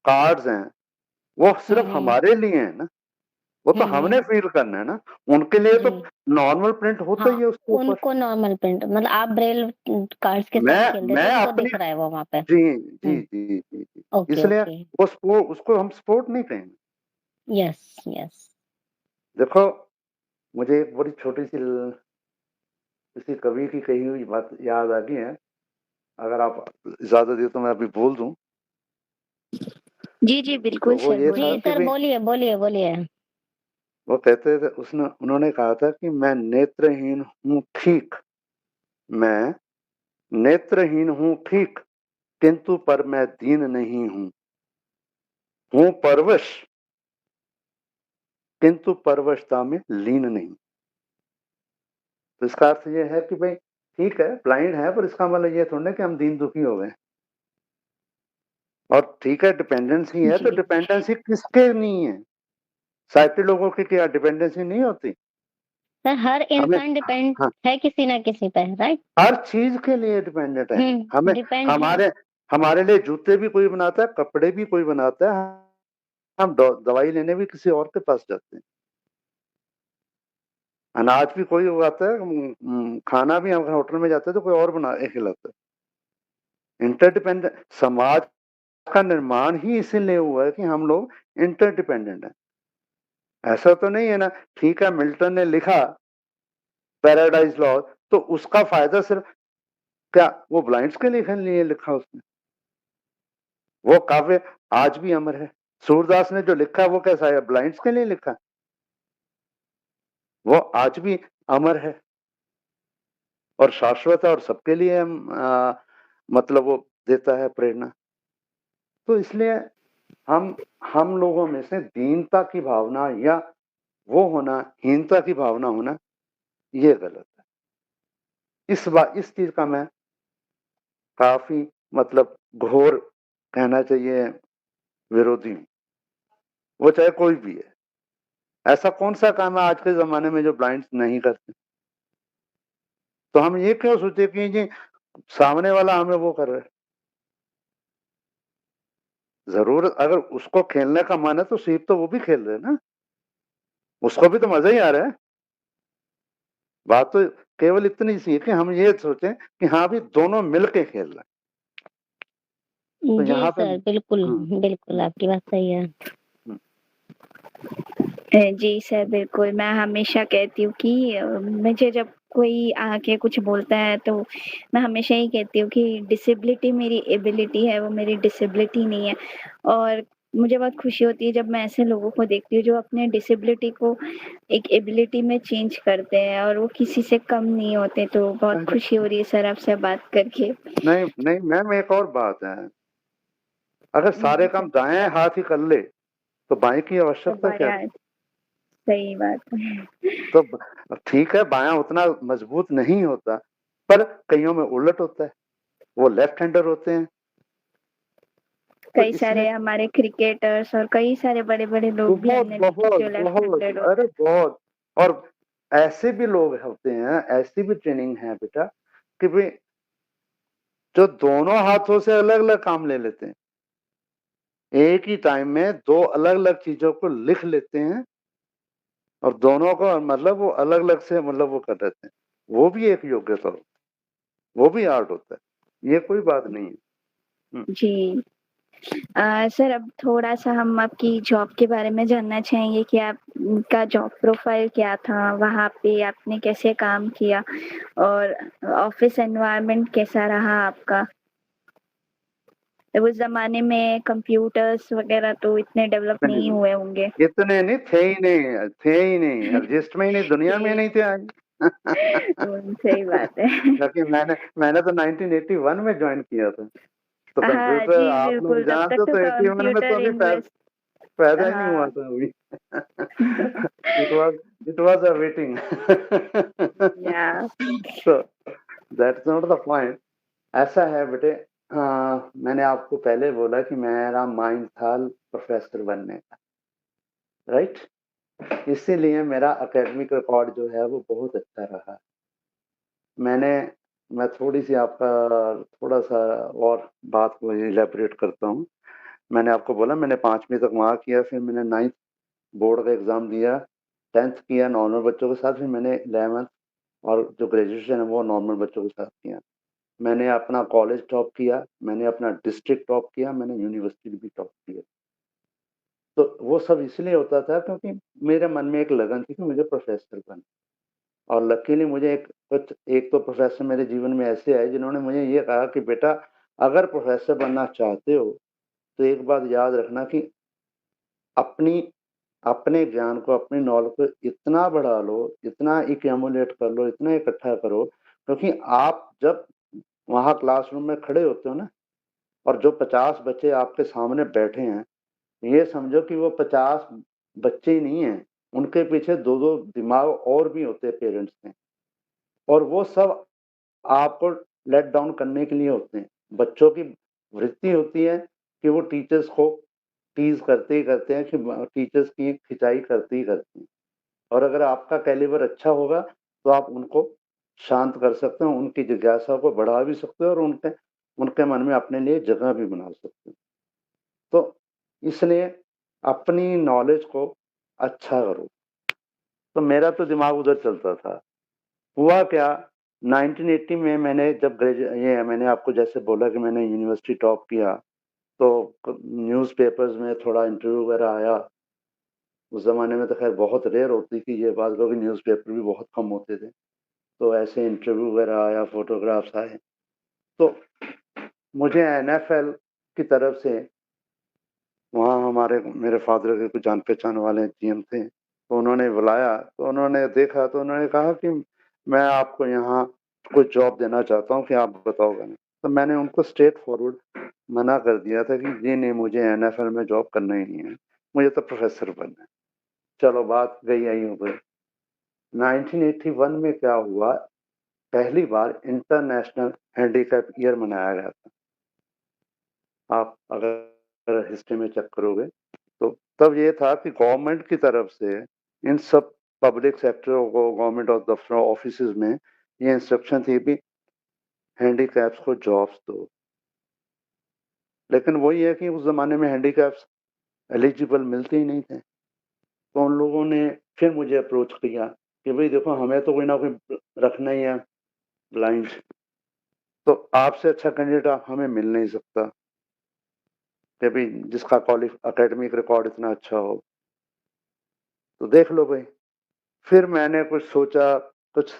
[SPEAKER 3] कार्ड्स हैं, वो सिर्फ
[SPEAKER 4] हम्म।
[SPEAKER 3] हमारे लिए है ना, वो तो हमने
[SPEAKER 4] हम्म।
[SPEAKER 3] फील करना है ना, उनके लिए तो
[SPEAKER 4] जी।
[SPEAKER 3] नॉर्मल प्रिंट होता
[SPEAKER 4] हाँ,
[SPEAKER 3] ही है उसके ऊपर।
[SPEAKER 4] उनको नॉर्मल प्रिंट, मतलब आप ब्रेल कार्ड्स के साथ खेल रहे
[SPEAKER 3] मैं
[SPEAKER 4] थे, उनको
[SPEAKER 3] अपनी
[SPEAKER 4] दिख रहा है वो वहाँ पे।
[SPEAKER 3] जी, जी,
[SPEAKER 4] हुँ,
[SPEAKER 3] जी, जी, जी।
[SPEAKER 4] ओके,
[SPEAKER 3] इसलिए
[SPEAKER 4] ओके।
[SPEAKER 3] वो उसको हम स्पोर्ट नहीं कहेंगे।
[SPEAKER 4] Yes, yes.
[SPEAKER 3] देखो मुझे एक बड़ी छोटी-सी किसी कवि की कही हुई बात याद आ गई है, अगर आप इजाज़त दें तो मैं अभी बोल दूँ।
[SPEAKER 2] जी, जी,
[SPEAKER 3] तो
[SPEAKER 2] बिल्कुल
[SPEAKER 3] वो
[SPEAKER 2] सर,
[SPEAKER 3] ये
[SPEAKER 4] जी
[SPEAKER 3] था
[SPEAKER 2] बोलिए।
[SPEAKER 3] कि
[SPEAKER 4] सर,
[SPEAKER 3] भई
[SPEAKER 4] बोलिए, बोलिए, बोलिए।
[SPEAKER 3] वो कहते थे उन्होंने कहा था कि मैं नेत्रहीन हूँ ठीक, मैं नेत्रहीन हूँ ठीक, किंतु पर मैं दीन नहीं हूँ। हूँ परवश, किंतु परवशता में लीन नहीं। तो इसका अर्थ ये है कि भई ठीक है, ब्लाइंड है पर इसका मतलब ये थोड़ी ना कि हम दीन दुखी हो गए। और ठीक है डिपेंडेंसी है तो
[SPEAKER 2] जी।
[SPEAKER 3] डिपेंडेंसी किसके नहीं है? साइटेड लोगों की क्या डिपेंडेंसी नहीं होती?
[SPEAKER 4] सर, हर
[SPEAKER 3] हमें
[SPEAKER 4] इंसान डिपेंड
[SPEAKER 3] हाँ,
[SPEAKER 4] है किसी ना किसी पे, राइट?
[SPEAKER 3] हर चीज़ के लिए डिपेंडेंट है।
[SPEAKER 4] डिपेंड है।
[SPEAKER 3] हमारे हमारे लिए जूते भी कोई बनाता है, कपड़े भी कोई बनाता है, हम दवाई लेने भी किसी और के पास जाते हैं। अनाज भी कोई उगाता है, खाना भी हम होटल में जाते हैं तो कोई और बना के खिलाता है। इंटरडिपेंडेंट समाज का निर्माण ही इसीलिए हुआ है कि हम लोग इंटरडिपेंडेंट हैं। ऐसा तो नहीं है ना, ठीक है मिल्टन ने लिखा पैराडाइज लॉस्ट तो उसका फ़ायदा सिर्फ़ क्या वो ब्लाइंड्स के लिए लिखा उसने? वो काव्य आज भी अमर है। सूरदास ने जो लिखा है वो कैसा है? ब्लाइंड्स के लिए लिखा है। वो आज भी अमर है और शाश्वत है और सबके लिए मतलब वो देता है प्रेरणा। तो इसलिए हम हम लोगों में से दीनता की भावना या वो होना, हीनता की भावना होना, ये गलत है। इस चीज़ का मैं काफ़ी मतलब घोर कहना चाहिए विरोधी हूँ। वो चाहे कोई भी है। ऐसा कौन-सा काम है आज के ज़माने में जो ब्लाइंड्स नहीं करते? तो हम ये क्यों सोचे कि जी सामने वाला हमें वो कर रहा है। ज़रूर अगर उसको खेलने का मन है तो सीप तो वो भी खेल रहे हैं ना। उसको भी तो मज़ा ही आ रहा है। बात तो केवल इतनी सी है कि हम ये सोचें कि हाँ, अभी दोनों मिल के खेल रहे हैं। तो
[SPEAKER 4] जी
[SPEAKER 3] यहाँ पे
[SPEAKER 4] सर, बिल्कुल,
[SPEAKER 3] हुँ,
[SPEAKER 4] बिल्कुल
[SPEAKER 3] हुँ,
[SPEAKER 4] आपकी बात सही है।
[SPEAKER 3] हुँ।
[SPEAKER 2] जी सर, बिल्कुल, मैं हमेशा कहती हूँ कि मुझे जब कोई आके कुछ बोलता है तो मैं हमेशा यही कहती हूँ कि डिसेबिलिटी मेरी एबिलिटी है, वो मेरी डिसेबिलिटी नहीं है। और मुझे बहुत खुशी होती है जब मैं ऐसे लोगों को देखती हूँ जो अपने डिसेबिलिटी को एक एबिलिटी में चेंज करते हैं और वो किसी से कम नहीं होते, तो बहुत
[SPEAKER 3] अरे!
[SPEAKER 2] खुशी हो रही है सर आपसे बात करके।
[SPEAKER 3] नहीं, नहीं मैम एक और बात है। अगर सारे
[SPEAKER 2] जी
[SPEAKER 3] काम
[SPEAKER 2] सर,
[SPEAKER 3] दाएँ हाथ ही कर ले, तो बाएँ की
[SPEAKER 2] तो
[SPEAKER 3] आवश्यकता क्या
[SPEAKER 2] बायाँ
[SPEAKER 3] थी?
[SPEAKER 2] सही बात है।
[SPEAKER 3] तो ठीक है बायाँ उतना मज़बूत नहीं होता, पर कइयों में उलट होता है। वो लेफ्ट हैंडर होते हैं। तो
[SPEAKER 2] कई
[SPEAKER 3] इसलिए
[SPEAKER 2] सारे हमारे क्रिकेटर्स और कई सारे बड़े-बड़े लोग भी
[SPEAKER 3] बहुत,
[SPEAKER 2] हमने देखे
[SPEAKER 3] बहुत,
[SPEAKER 2] जो लेफ्ट
[SPEAKER 3] बहुत
[SPEAKER 2] हैंडेड होते
[SPEAKER 3] अरे
[SPEAKER 2] हैं।
[SPEAKER 3] बहुत और ऐसे भी लोग होते हैं, ऐसी भी ट्रेनिंग है बेटा कि भई जो दोनों हाथों से अलग-अलग काम ले लेते हैं। एक ही टाइम में 2 अलग-अलग चीज़ों को लिख लेते हैं और दोनों को मतलब वो अलग-अलग से मतलब वो कर देते हैं। वो भी एक योग्यता होती है, वो भी आर्ट होता है। ये कोई बात नहीं है। हुँ।
[SPEAKER 2] जी। सर अब थोड़ा-सा हम आपकी जॉब के बारे में जानना चाहेंगे कि आपका जॉब प्रोफ़ाइल क्या था? वहाँ पे आपने कैसे काम किया? और ऑफ़िस एनवायरनमेंट कैसा रहा आपका? उस ज़माने में कंप्यूटर्स वग़ैरह तो इतने डेवलप नहीं
[SPEAKER 3] नहीं,
[SPEAKER 2] हुए होंगे।
[SPEAKER 3] इतने नहीं थे ही नहीं, रजिस्टर में ही नहीं, दुनिया में ही
[SPEAKER 2] जी,
[SPEAKER 3] नहीं थे आज।
[SPEAKER 2] सही बात है।
[SPEAKER 3] क्योंकि मैंने तो 1981 में जॉइन किया था। तो
[SPEAKER 2] हाँ
[SPEAKER 3] कंप्यूटर
[SPEAKER 2] जी,
[SPEAKER 3] आप लोग
[SPEAKER 2] बिल्कुल, तब
[SPEAKER 3] जानते
[SPEAKER 2] तक
[SPEAKER 3] हो
[SPEAKER 2] तो
[SPEAKER 3] तो 81 में तो
[SPEAKER 2] कंप्यूटर
[SPEAKER 3] अभी
[SPEAKER 2] इन्वेस्ट
[SPEAKER 3] पैदा ही नहीं हुआ
[SPEAKER 2] हाँ।
[SPEAKER 3] था अभी। It was it was a waiting.
[SPEAKER 2] या
[SPEAKER 3] तो दैट्स नॉट द पॉइंट। ऐसा है बेटे मैंने आपको पहले बोला कि मेरा माइंड था प्रोफेसर बनने का, राइट? इसीलिए मेरा एकेडमिक रिकॉर्ड जो है वो बहुत अच्छा रहा। मैं थोड़ी-सी आपका थोड़ा-सा और बात को इलैबोरेट करता हूँ। मैंने आपको बोला मैंने 5वीं तक वहाँ किया, फिर मैंने 9th बोर्ड का एग्ज़ाम दिया, 10th किया नॉर्मल बच्चों के साथ, फिर मैंने 11th और जो ग्रेजुएशन है वो नॉर्मल बच्चों के साथ किया। मैंने अपना कॉलेज टॉप किया, मैंने अपना डिस्ट्रिक्ट टॉप किया, मैंने यूनिवर्सिटी भी टॉप किया। तो वो सब इसलिए होता था क्योंकि मेरे मन में एक लगन थी कि मुझे प्रोफ़ेसर बनना। और लकीली मुझे एक तो प्रोफ़ेसर मेरे जीवन में ऐसे आए जिन्होंने मुझे ये कहा कि बेटा अगर प्रोफ़ेसर बनना चाहते हो, तो एक बात याद रखना कि अपनी अपने ज्ञान को, अपनी नॉलेज को इतना बढ़ा लो, इतना एक्यूमुलेट कर लो, इतना इकट्ठा करो, क्योंकि आप जब वहाँ क्लासरूम में खड़े होते हो ना और जो 50 बच्चे आपके सामने बैठे हैं, ये समझो कि वो 50 बच्चे ही नहीं हैं, उनके पीछे 2-2 दिमाग और भी होते हैं पेरेंट्स के और वो सब आपको लेट डाउन करने के लिए होते हैं। बच्चों की वृत्ति होती है कि वो टीचर्स को टीज़ करते ही करते हैं कि टीचर्स की खिंचाई करते ही करते हैं और अगर आपका कैलिबर अच्छा होगा, तो आप उनको शांत कर सकते हो, उनकी जिज्ञासा को बढ़ा भी सकते हो और उनके उनके मन में अपने लिए जगह भी बना सकते हो। तो इसलिए अपनी नॉलेज को अच्छा करो। तो मेरा तो दिमाग उधर चलता था। हुआ क्या 1980 में मैंने आपको जैसे बोला कि मैंने यूनिवर्सिटी टॉप किया, तो न्यूज़पेपर्स में थोड़ा इंटरव्यू वगैरह आया। उस ज़माने में तो ख़ैर बहुत रेयर होती थी ये बात क्योंकि न्यूज़पेपर भी बहुत कम होते थे। तो ऐसे इंटरव्यू वगैरह आया, फ़ोटोग्राफ्स आए। तो मुझे एनएफएल की तरफ से वहाँ हमारे मेरे फ़ादर के कुछ जान-पहचान वाले जीएम थे, तो उन्होंने बुलाया, तो उन्होंने देखा तो उन्होंने कहा कि मैं आपको यहाँ कुछ जॉब देना चाहता हूँ कि आप बताओगे ना? तो मैंने उनको स्ट्रेट फॉरवर्ड मना कर दिया था कि जी नहीं, मुझे एनएफएल में जॉब करना ही नहीं है, मुझे तो प्रोफ़ेसर बनना है। चलो बात गई यहीं हो गई। 1981 में क्या हुआ, पहली बार इंटरनेशनल हैंडीकैप ईयर मनाया गया था। आप अगर हिस्ट्री में चेक करोगे तो तब ये था कि गवर्नमेंट की तरफ से इन सब पब्लिक सेक्टरों को गवर्नमेंट और दफ्तरों ऑफिसेज में ये इंस्ट्रक्शन थी कि हैंडीकैप्स को जॉब्स दो। लेकिन वही है कि उस ज़माने में हैंडीकैप्स एलिजिबल मिलते ही नहीं थे। तो उन लोगों ने फिर मुझे अप्रोच किया कि भई देखो हमें तो कोई ना कोई रखना ही है ब्लाइंड, तो आपसे अच्छा कैंडिडेट हमें मिल नहीं सकता कि भई जिसका एकेडमिक रिकॉर्ड इतना अच्छा हो। तो देख लो भई। फिर मैंने कुछ सोचा, कुछ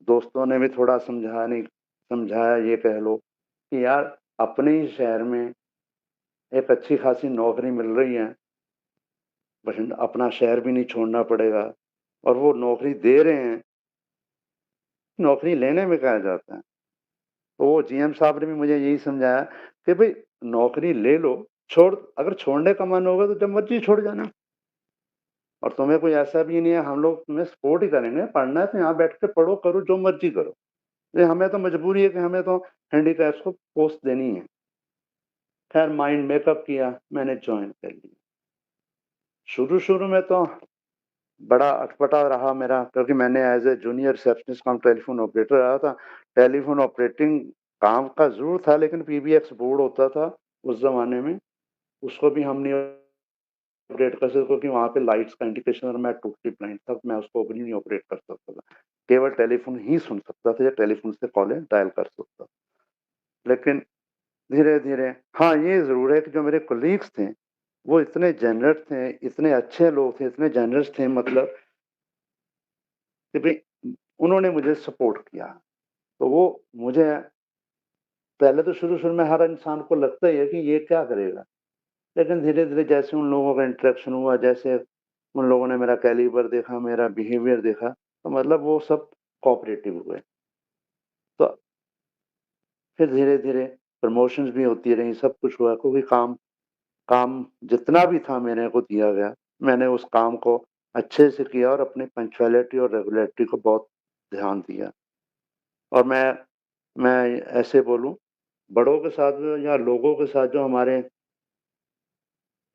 [SPEAKER 3] दोस्तों ने भी थोड़ा समझाया ये कह लो कि यार अपने ही शहर में एक अच्छी खासी नौकरी मिल रही है, बस अपना शहर भी नहीं छोड़ना पड़ेगा और वो नौकरी दे रहे हैं, नौकरी लेने में क्या जाता है। तो वो जीएम साहब ने भी मुझे यही समझाया कि भई नौकरी ले लो, अगर छोड़ने का मन होगा तो जब मर्ज़ी छोड़ जाना और तुम्हें कोई ऐसा भी नहीं है, हम लोग तुम्हें सपोर्ट ही करेंगे, पढ़ना है तो यहाँ बैठ के पढ़ो, करो जो मर्ज़ी करो। ये हमें तो मजबूरी है कि हमें तो हैंडीकैप्स को पोस्ट देनी है। खैर माइंड मेकअप किया, मैंने जॉइन कर लिया। शुरू-शुरू में तो बड़ा अटपटा रहा मेरा क्योंकि मैंने as a junior receptionist come telephone operator आया था। टेलीफ़ोन ऑपरेटिंग काम का ज़रूर था लेकिन पीबीएक्स बोर्ड होता था उस ज़माने में, उसको भी हम नहीं ऑपरेट कर सकते क्योंकि वहाँ पे लाइट्स का इंडिकेशन और मैं टोटली ब्लाइंड था, मैं उसको भी नहीं ऑपरेट कर सकता था। केवल टेलीफ़ोन ही सुन सकता था या टेलीफ़ोन से कॉलें डायल कर सकता था। लेकिन धीरे-धीरे हाँ, ये ज़रूर है कि जो मेरे कलीग्स थे, वो इतने जेनरस थे, इतने अच्छे लोग थे, इतने जेनरस थे मतलब कि भई उन्होंने मुझे सपोर्ट किया। तो वो मुझे पहले तो शुरू-शुरू में हर इंसान को लगता ही है कि ये क्या करेगा? लेकिन धीरे-धीरे जैसे उन लोगों का इंटरेक्शन हुआ, जैसे उन लोगों ने मेरा कैलिबर देखा, मेरा बिहेवियर देखा, तो मतलब वो सब कोऑपरेटिव हुए। तो फिर धीरे-धीरे प्रमोशंस भी होती रहीं, सब कुछ हुआ क्योंकि काम काम जितना भी था मेरे को दिया गया, मैंने उस काम को अच्छे से किया और अपनी पंक्चुअलिटी और रेगुलैरिटी को बहुत ध्यान दिया। और मैं ऐसे बोलूँ, बड़ों के साथ में या लोगों के साथ जो हमारे,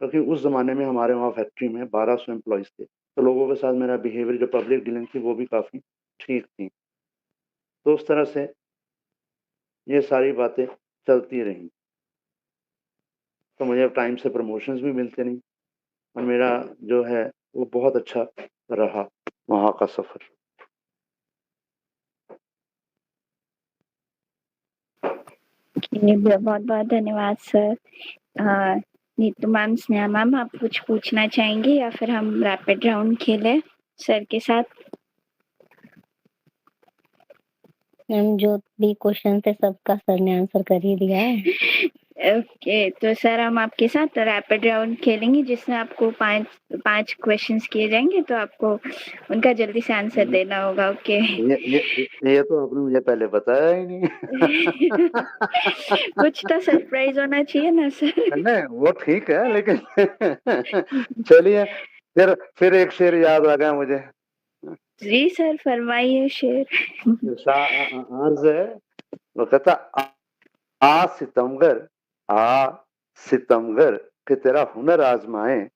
[SPEAKER 3] क्योंकि उस ज़माने में हमारे वहाँ फैक्ट्री में 1200 एम्प्लॉइज़ थे, तो लोगों के साथ मेरा बिहेवियर जो पब्लिक डीलिंग थी वो भी काफ़ी ठीक थी। तो उस तरह से ये सारी बातें चलती रहीं। तो मुझे अब टाइम से प्रमोशंस भी मिलते नहीं और मेरा जो है वो बहुत अच्छा रहा वहाँ का सफ़र।
[SPEAKER 2] बहुत-बहुत धन्यवाद sir. Neetu ma'am, Sneha ma'am, आप कुछ पूछना चाहेंगी या फिर हम रैपिड राउंड खेलें सर के साथ?
[SPEAKER 4] मैम जो भी क्वेश्चन थे सबका सर ने आंसर कर ही दिया है।
[SPEAKER 2] ओके, तो सर हम आपके साथ रैपिड राउंड खेलेंगे जिसमें आपको 5 क्वेश्चंस किए जाएँगे, तो आपको उनका जल्दी से आंसर देना होगा। ओके।
[SPEAKER 3] ये तो आपने मुझे पहले बताया ही नहीं।
[SPEAKER 2] कुछ तो सरप्राइज़ होना चाहिए ना सर।
[SPEAKER 3] नहीं, वो ठीक है लेकिन चलिए फिर एक शेर याद आ गया मुझे।
[SPEAKER 2] जी सर, फरमाइए शेर।
[SPEAKER 3] अर्ज़ है, वो कहता आ सितमगर, आ सितमगर कि तेरा हुनर आज़माएँ,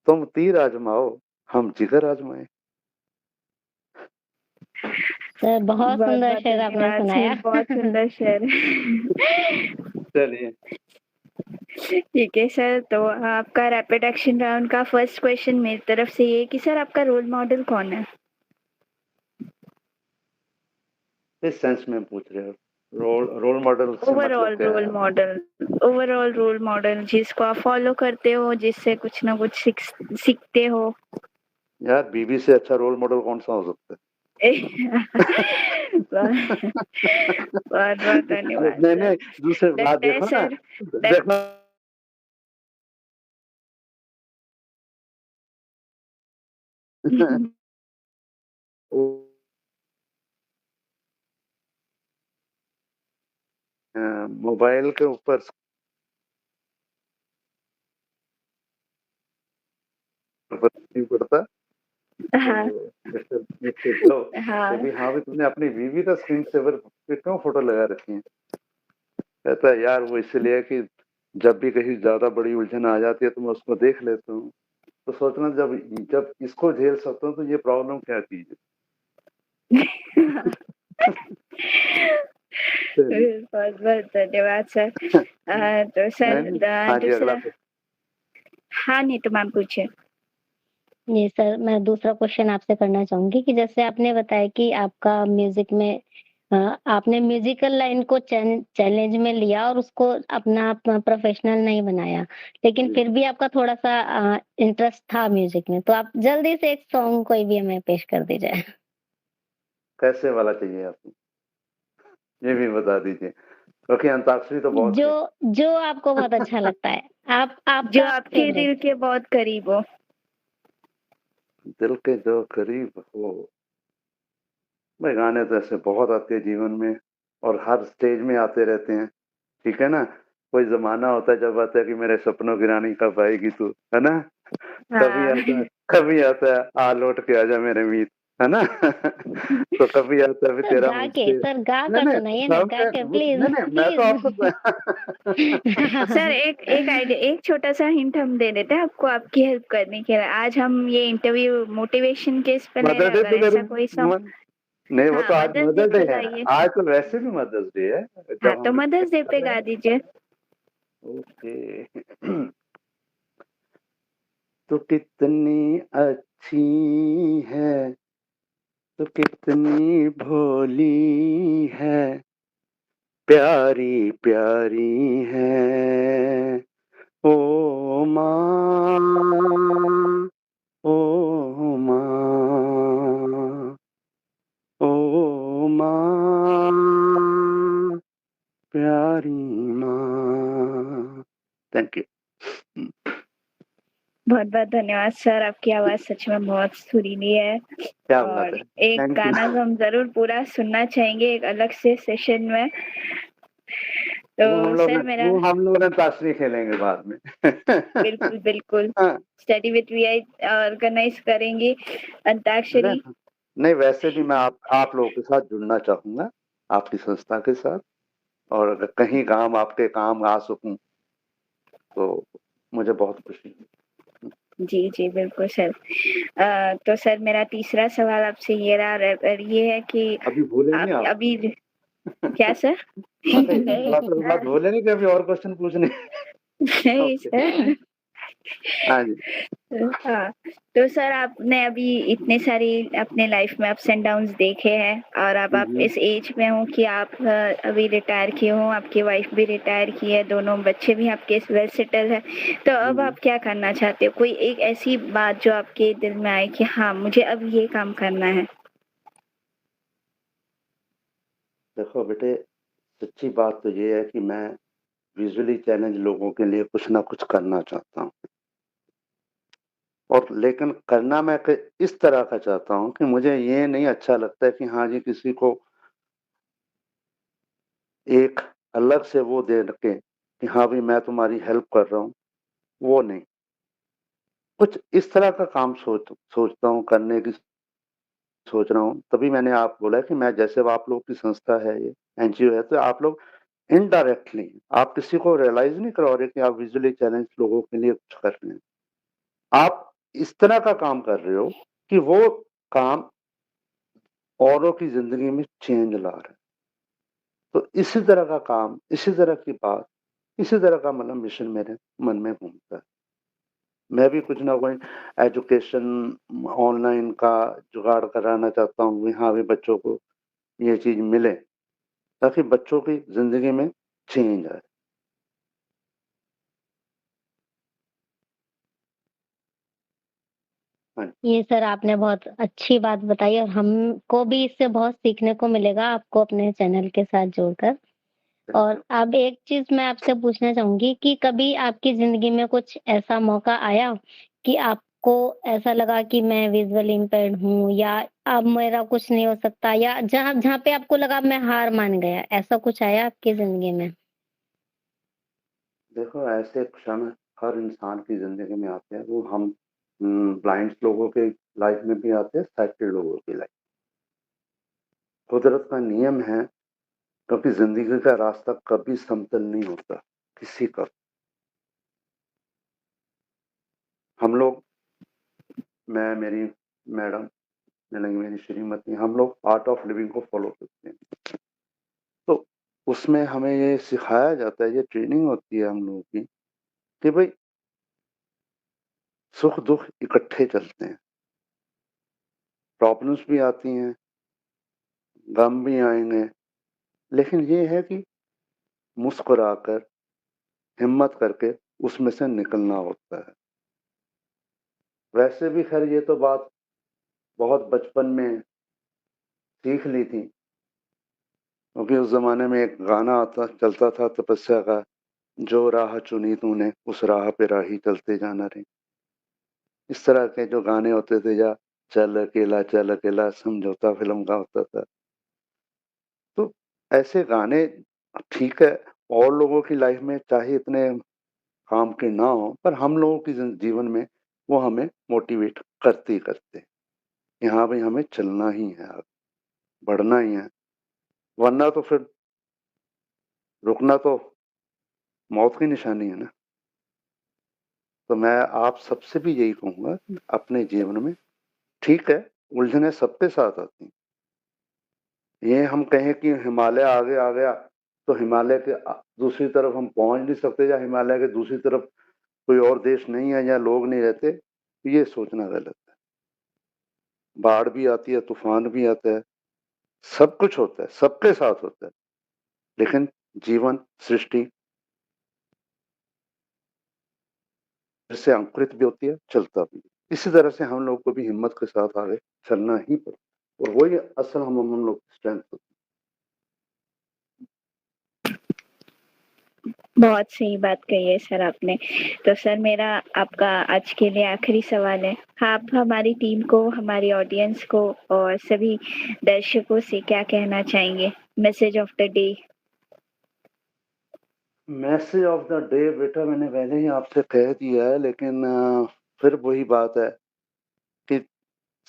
[SPEAKER 3] तुम तीर आज़माओ, हम जिगर आज़माएँ।
[SPEAKER 4] सर बहुत सुंदर
[SPEAKER 2] बहुत-बहुत
[SPEAKER 4] शेर आपने
[SPEAKER 2] धन्यवाद
[SPEAKER 4] सुनाया।
[SPEAKER 2] सर, बहुत सुंदर शेर।
[SPEAKER 3] चलिए।
[SPEAKER 2] ठीक है सर, तो आपका रैपिड एक्शन राउंड का फर्स्ट क्वेश्चन मेरी तरफ से ये है कि सर आपका रोल मॉडल कौन है?
[SPEAKER 3] किस सेंस में पूछ रहे हो? रोल मॉडल से मतलब क्या है?
[SPEAKER 2] ओवरऑल रोल मॉडल जिसको आप फॉलो करते हो, जिससे कुछ ना कुछ सीखते हो।
[SPEAKER 3] यार बीवी से अच्छा रोल मॉडल कौन-सा हो सकता है?
[SPEAKER 2] बहुत-बहुत धन्यवाद
[SPEAKER 3] नहीं,
[SPEAKER 2] सर।
[SPEAKER 3] नहीं, दूसरी बात
[SPEAKER 2] लगता है
[SPEAKER 3] देखो ना,
[SPEAKER 2] सर लग
[SPEAKER 3] देखो वो मोबाइल के ऊपर फर्क नहीं पड़ता।
[SPEAKER 2] हाँ,
[SPEAKER 3] तो मिस्टर मिस्टर ब्रो
[SPEAKER 2] हाँ।
[SPEAKER 3] कभी हाँ भी तुमने अपनी बीवी का स्क्रीन सेवर पे क्यों फोटो लगा रखी है? कहता है यार वो इसलिए कि जब भी कहीं ज़्यादा बड़ी उलझन आ जाती है तो मैं उसको देख लेता हूँ। तो सोचना जब जब इसको झेल सकता हूँ तो ये प्रॉब्लम क्या चीज़ है? चलिए।
[SPEAKER 2] बहुत-बहुत धन्यवाद सर। तो
[SPEAKER 3] नहीं,
[SPEAKER 2] सर
[SPEAKER 3] नहीं। हाँ जी, अगला
[SPEAKER 2] दूसरा हाँ, नहीं तो मैम पूछिए।
[SPEAKER 4] जी सर, मैं दूसरा क्वेश्चन आपसे करना चाहूँगी कि जैसे आपने बताया कि आपका म्यूज़िक में आपने म्यूज़िकल लाइन को चैलेंज में लिया और उसको अपना प्रोफ़ेशनल नहीं बनाया। लेकिन
[SPEAKER 3] जी,
[SPEAKER 4] फिर भी आपका थोड़ा-सा इंटरेस्ट था म्यूज़िक में, तो आप जल्दी से एक सॉन्ग कोई भी हमें पेश कर दीजिए।
[SPEAKER 3] कैसे वाला चाहिए आपको? ये भी बता दीजिए, क्योंकि अंताक्षरी तो बहुत
[SPEAKER 4] जो
[SPEAKER 3] है।
[SPEAKER 4] जो आपको बहुत अच्छा लगता है,
[SPEAKER 2] जो
[SPEAKER 4] आपका
[SPEAKER 2] आपके
[SPEAKER 4] फ़ेवरेट।
[SPEAKER 2] दिल के बहुत करीब हो।
[SPEAKER 3] दिल के जो करीब हो, भाई गाने तो ऐसे बहुत आते हैं जीवन में और हर स्टेज में आते रहते हैं, ठीक है ना? कोई ज़माना होता है जब आता है कि मेरे सपनों की रानी कब आएगी तू, है ना?
[SPEAKER 2] हाँ।
[SPEAKER 3] कभी आता है आ लौट के आजा मेरे मीत, है ना? तो कभी आता है फिर तेरा मुझसे
[SPEAKER 4] सर गा
[SPEAKER 3] नहीं,
[SPEAKER 4] कर
[SPEAKER 3] नहीं,
[SPEAKER 4] सुनाइए ना,
[SPEAKER 3] सब
[SPEAKER 4] गा
[SPEAKER 3] में
[SPEAKER 4] के
[SPEAKER 3] नहीं,
[SPEAKER 4] प्लीज़,
[SPEAKER 3] नहीं, मैं तो
[SPEAKER 4] प्लीज़।
[SPEAKER 3] आपको
[SPEAKER 2] सर एक छोटा-सा हिंट हम दे देते हैं आपको आपकी हेल्प करने के लिए। आज हम ये इंटरव्यू मोटिवेशन के इस पे ले
[SPEAKER 3] मदर
[SPEAKER 2] रहे हैं,
[SPEAKER 3] डे
[SPEAKER 2] अगर
[SPEAKER 3] पे
[SPEAKER 2] ऐसा
[SPEAKER 3] करूँ
[SPEAKER 2] कोई सॉन्ग
[SPEAKER 3] मन नहीं वो
[SPEAKER 2] हाँ,
[SPEAKER 3] तो आज
[SPEAKER 2] मदर्स डे
[SPEAKER 3] मदर डे
[SPEAKER 2] पे
[SPEAKER 3] है।
[SPEAKER 2] गाइए।
[SPEAKER 3] आज तो वैसे भी मदर्स डे है,
[SPEAKER 2] हाँ,
[SPEAKER 3] जब
[SPEAKER 2] तो
[SPEAKER 3] हम रिकॉर्ड
[SPEAKER 2] मदर्स डे
[SPEAKER 3] कर
[SPEAKER 2] पे
[SPEAKER 3] रहे
[SPEAKER 2] गा
[SPEAKER 3] हैं।
[SPEAKER 2] दीजिए।
[SPEAKER 3] ओके। तो कितनी अच्छी है, तो कितनी भोली है, प्यारी प्यारी है ओ माँ, ओ माँ, ओ माँ, प्यारी माँ। Thank you.
[SPEAKER 2] बहुत-बहुत धन्यवाद सर, आपकी आवाज़ सच में बहुत सुरीली है
[SPEAKER 3] क्या बात
[SPEAKER 2] और
[SPEAKER 3] है।
[SPEAKER 2] एक
[SPEAKER 3] थैंक यू।
[SPEAKER 2] गाना तो हम ज़रूर पूरा सुनना चाहेंगे एक अलग से सेशन में। तो सर मेरा
[SPEAKER 3] वो हम लोग अंताक्षरी खेलेंगे बाद में।
[SPEAKER 2] बिल्कुल, बिल्कुल।
[SPEAKER 3] हाँ,
[SPEAKER 2] स्टडी विद वीआई ऑर्गेनाइज़ करेंगे अंताक्षरी।
[SPEAKER 3] नहीं, नहीं वैसे भी मैं आप लोगों के साथ जुड़ना चाहूँगा, आपकी संस्था के साथ। और अगर कहीं काम आपके काम आ सकूं तो मुझे बहुत खुशी है।
[SPEAKER 2] जी, जी, बिल्कुल सर। तो सर मेरा तीसरा सवाल आपसे ये है कि
[SPEAKER 3] अभी भूले नहीं
[SPEAKER 2] आप
[SPEAKER 3] आप?
[SPEAKER 2] अभी क्या सर?
[SPEAKER 3] बात बात भूले नहीं कि अभी और क्वेश्चन पूछने?
[SPEAKER 2] नहीं
[SPEAKER 3] ओके।
[SPEAKER 2] सर।
[SPEAKER 3] हाँ जी।
[SPEAKER 2] हाँ, तो सर आपने अभी इतने सारी अपने लाइफ में अप्स एंड डाउन्स देखे हैं और अब आप
[SPEAKER 3] हम्म,
[SPEAKER 2] इस एज में हो कि आप अभी रिटायर किए हो, आपकी वाइफ भी रिटायर की है, दोनों बच्चे भी आपके वेल सेटल है। तो अब
[SPEAKER 3] हम्म।
[SPEAKER 2] आप क्या करना चाहते हो? कोई एक ऐसी बात जो आपके दिल में आए कि हाँ, मुझे अब ये काम करना है?
[SPEAKER 3] देखो बेटे, सच्ची बात तो ये है कि मैं विजुअली चैलेंज लोगों के लिए कुछ ना कुछ करना चाहता हूँ। और लेकिन करना मैं इस तरह का चाहता हूँ कि मुझे ये नहीं अच्छा लगता है कि हाँ जी, किसी को एक अलग से वो दे के कि हाँ भाई मैं तुम्हारी हेल्प कर रहा हूँ, वो नहीं। कुछ इस तरह का काम सोचता हूँ करने की सोच रहा हूँ। तभी मैंने आप बोला कि मैं जैसे अब आप लोग की संस्था है ये, एनजीओ है, तो आप लोग इनडायरेक्टली आप किसी को रियलाइज़ नहीं करवा रहे कि आप विजुअली चैलेंज्ड लोगों के लिए कुछ कर रहे हैं। आप इस तरह का काम कर रहे हो कि वो काम औरों की ज़िंदगी में चेंज ला रहा है। तो इसी तरह का काम, इसी तरह की बात, इसी तरह का मतलब मिशन मेरे मन में घूमता है। मैं भी कुछ ना कोई एजुकेशन ऑनलाइन का जुगाड़ कराना चाहता हूँ कि हाँ, भाई बच्चों को ये चीज़ मिले, ताकि बच्चों की ज़िंदगी में चेंज आए। हाँ,
[SPEAKER 4] ये सर आपने बहुत अच्छी बात बताई और हमको भी इससे बहुत सीखने को मिलेगा आपको अपने चैनल के साथ जोड़कर।
[SPEAKER 3] थैंक
[SPEAKER 4] और
[SPEAKER 3] यू।
[SPEAKER 4] अब एक चीज़ मैं आपसे पूछना चाहूँगी कि कभी आपकी ज़िंदगी में कुछ ऐसा मौका आया कि आपको ऐसा लगा कि मैं विज़ुअली इम्पेयर्ड हूँ या अब मेरा कुछ नहीं हो सकता या जहाँ जहाँ पे आपको लगा मैं हार मान गया, ऐसा कुछ आया आपकी ज़िंदगी में?
[SPEAKER 3] देखो, ऐसे क्षण हर इंसान की ज़िंदगी में आते हैं, वो हम ब्लाइंड लोगों के लाइफ में भी आते हैं, साइटेड लोगों की लाइफ। कुदरत का नियम है, क्योंकि ज़िंदगी का रास्ता कभी समतल नहीं होता, किसी का। हम लोग, मैं, मेरी मैडम, यानी मेरी श्रीमती, हम लोग आर्ट ऑफ लिविंग को फ़ॉलो करते हैं। तो उसमें हमें ये सिखाया जाता है, ये ट्रेनिंग होती है हम लोगों की कि भई सुख-दुःख इकट्ठे चलते हैं। प्रॉब्लम्स भी आती हैं, गम भी आएँगे, लेकिन ये है कि मुस्कुराकर, हिम्मत करके उसमें से निकलना होता है। वैसे भी ख़ैर ये तो बात बहुत बचपन में सीख ली थी, क्योंकि उस ज़माने में एक गाना आता चलता था तपस्या का, जो राह चुनी तूने उस राह पे राही चलते जाना रे। इस तरह के जो गाने होते थे, या चल अकेला समझौता फ़िल्म का होता था। तो ऐसे गाने ठीक है, और लोगों की लाइफ़ में चाहे इतने काम के ना हों, पर हम लोगों की जीवन में वो हमें मोटिवेट करते ही करते हैं कि हाँ भाई, हमें चलना ही है आगे, बढ़ना ही है, वरना तो फिर रुकना तो मौत की निशानी है ना। तो मैं आप सबसे भी यही कहूँगा कि अपने जीवन में, ठीक है, उलझनें सबके साथ आती हैं। ये हम कहें कि हिमालय आगे आ गया, तो हिमालय के दूसरी तरफ हम पहुँच नहीं सकते, या हिमालय के दूसरी तरफ कोई और देश नहीं है या लोग नहीं रहते, तो ये सोचना गलत है। बाढ़ भी आती है, तूफ़ान भी आता है, सब कुछ होता है, सबके साथ होता है। लेकिन जीवन, सृष्टि फिर से अंकुरित भी होती है, चलता भी है। इसी तरह से हम लोग को भी हिम्मत के साथ आगे चलना ही पड़ता है, और वही असल हम लोग की स्ट्रेंथ होती
[SPEAKER 2] बहुत सही बात कही है सर आपने। तो सर मेरा आपका आज के लिए आखिरी सवाल है। आप हमारी टीम को, हमारी ऑडियंस को और सभी दर्शकों से क्या कहना चाहेंगे? Message of the day.
[SPEAKER 3] है। मैसेज ऑफ द डे बेटा, मैंने पहले ही आपसे कह दिया है, लेकिन फिर वही बात है कि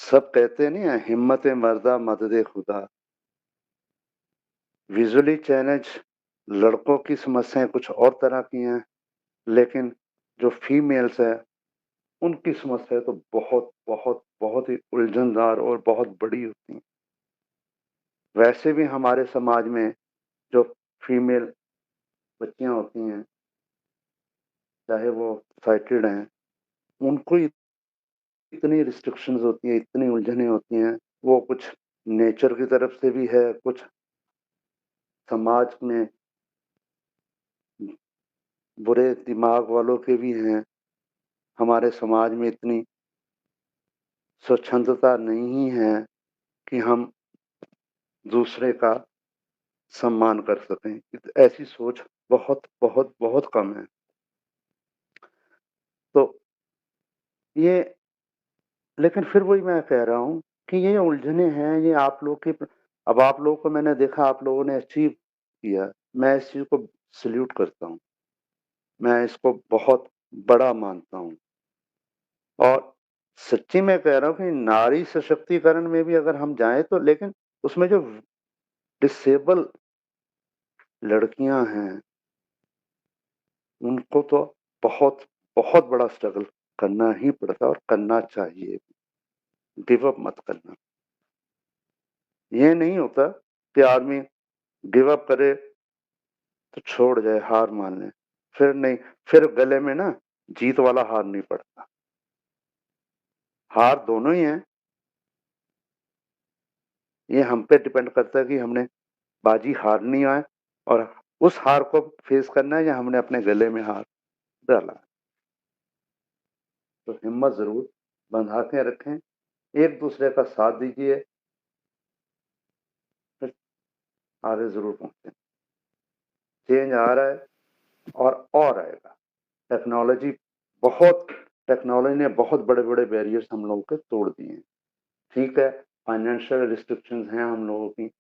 [SPEAKER 3] सब कहते नहीं है, हिम्मत मर्दा मदद खुदा। विजुअली चैलेंज लड़कों की समस्याएं कुछ और तरह की हैं, लेकिन जो फीमेल्स है उनकी समस्या तो बहुत बहुत बहुत ही उलझनदार और बहुत बड़ी होती हैं। वैसे भी हमारे समाज में जो फीमेल बच्चियां होती हैं, चाहे वो साइटेड हैं, उनको इतनी रिस्ट्रिक्शंस होती हैं, इतनी उलझनें होती हैं, वो कुछ नेचर की तरफ से भी है, कुछ समाज में बुरे दिमाग वालों के भी हैं। हमारे समाज में इतनी स्वच्छंदता नहीं है कि हम दूसरे का सम्मान कर सकें। ऐसी सोच बहुत बहुत बहुत कम है। तो ये, लेकिन फिर वही मैं कह रहा हूँ कि ये उलझने हैं, ये आप लोग की, अब आप लोगों को मैंने देखा, आप लोगों ने अचीव किया, मैं इस चीज को सल्यूट करता हूँ, मैं इसको बहुत बड़ा मानता हूँ। और सच्ची में कह रहा हूँ कि नारी सशक्तिकरण में भी अगर हम जाएं तो, लेकिन उसमें जो डिसेबल लड़कियां हैं उनको तो बहुत बहुत बड़ा स्ट्रगल करना ही पड़ता है और करना चाहिए। गिव अप मत करना। ये नहीं होता कि आदमी गिव अप करे तो छोड़ जाए, हार मान ले, फिर नहीं, फिर गले में ना जीत वाला हार नहीं पड़ता। हार दोनों ही है, ये हम पे डिपेंड करता है कि हमने बाजी हारनी है और उस हार को फेस करना है या हमने अपने गले में हार डाला। तो हिम्मत जरूर बंधा के रखें, एक दूसरे का साथ दीजिए, फिर आगे जरूर पहुंचे। चेंज आ रहा है और आएगा। टेक्नोलॉजी टेक्नोलॉजी ने बहुत बड़े बड़े बैरियर्स हम लोगों के तोड़ दिए हैं। ठीक है, फाइनेंशियल रिस्ट्रिक्शंस हैं, हम लोगों की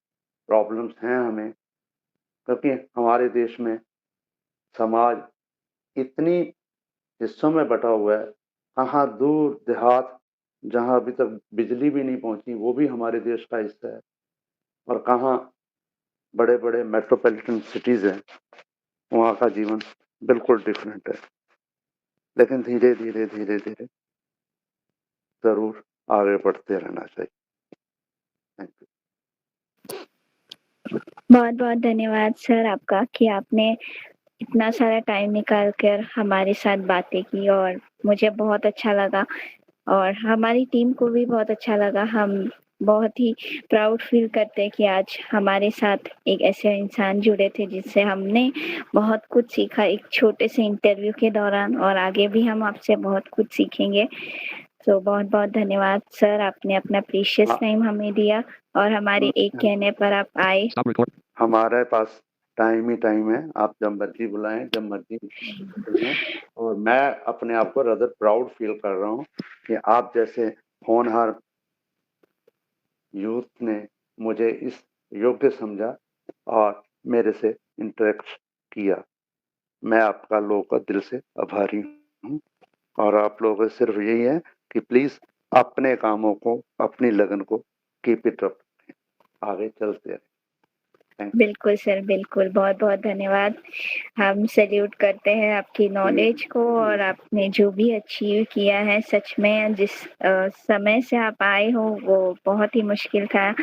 [SPEAKER 3] प्रॉब्लम्स हैं हमें, क्योंकि हमारे देश में समाज इतनी हिस्सों में बटा हुआ है, कहाँ दूर देहात जहाँ अभी तक बिजली भी नहीं पहुंची वो भी हमारे देश का हिस्सा है, और कहाँ बड़े बड़े मेट्रोपॉलिटन सिटीज हैं, वहाँ का जीवन बिल्कुल डिफरेंट है। लेकिन धीरे धीरे धीरे धीरे जरूर आगे बढ़ते रहना चाहिए। Thank you.
[SPEAKER 2] बहुत बहुत धन्यवाद सर आपका कि आपने इतना सारा टाइम निकाल कर हमारे साथ बातें की, और मुझे बहुत अच्छा लगा और हमारी टीम को भी बहुत अच्छा लगा। हम बहुत ही प्राउड फील करते हैं कि आज हमारे साथ एक ऐसे इंसान जुड़े थे जिससे हमने बहुत कुछ सीखा एक छोटे से इंटरव्यू के दौरान, और आगे भी हम आपसे बहुत कुछ सीखेंगे। तो बहुत बहुत धन्यवाद सर, आपने अपना प्रीशियस टाइम हमें दिया और हमारे एक कहने पर आप आए।
[SPEAKER 3] हमारे पास टाइम ही टाइम है, आप जब मर्जी बुलाएं, जब मर्जी बुलाएं। और मैं अपने आप को रदर प्राउड फील कर रहा हूँ कि आप जैसे होनहार यूथ ने मुझे इस योग्य समझा और मेरे से इंटरेक्ट किया। मैं आपका लोगों का दिल से आभारी हूँ, और आप लोगों को सिर्फ यही है कि प्लीज अपने कामों को, अपनी लगन को कीप इट अप, आगे चलते रहे।
[SPEAKER 2] बिल्कुल सर, बिल्कुल, बहुत बहुत धन्यवाद। हम सैल्यूट करते हैं आपकी नॉलेज को और आपने जो भी अचीव किया है। सच में जिस समय से आप आए हो वो बहुत ही मुश्किल था,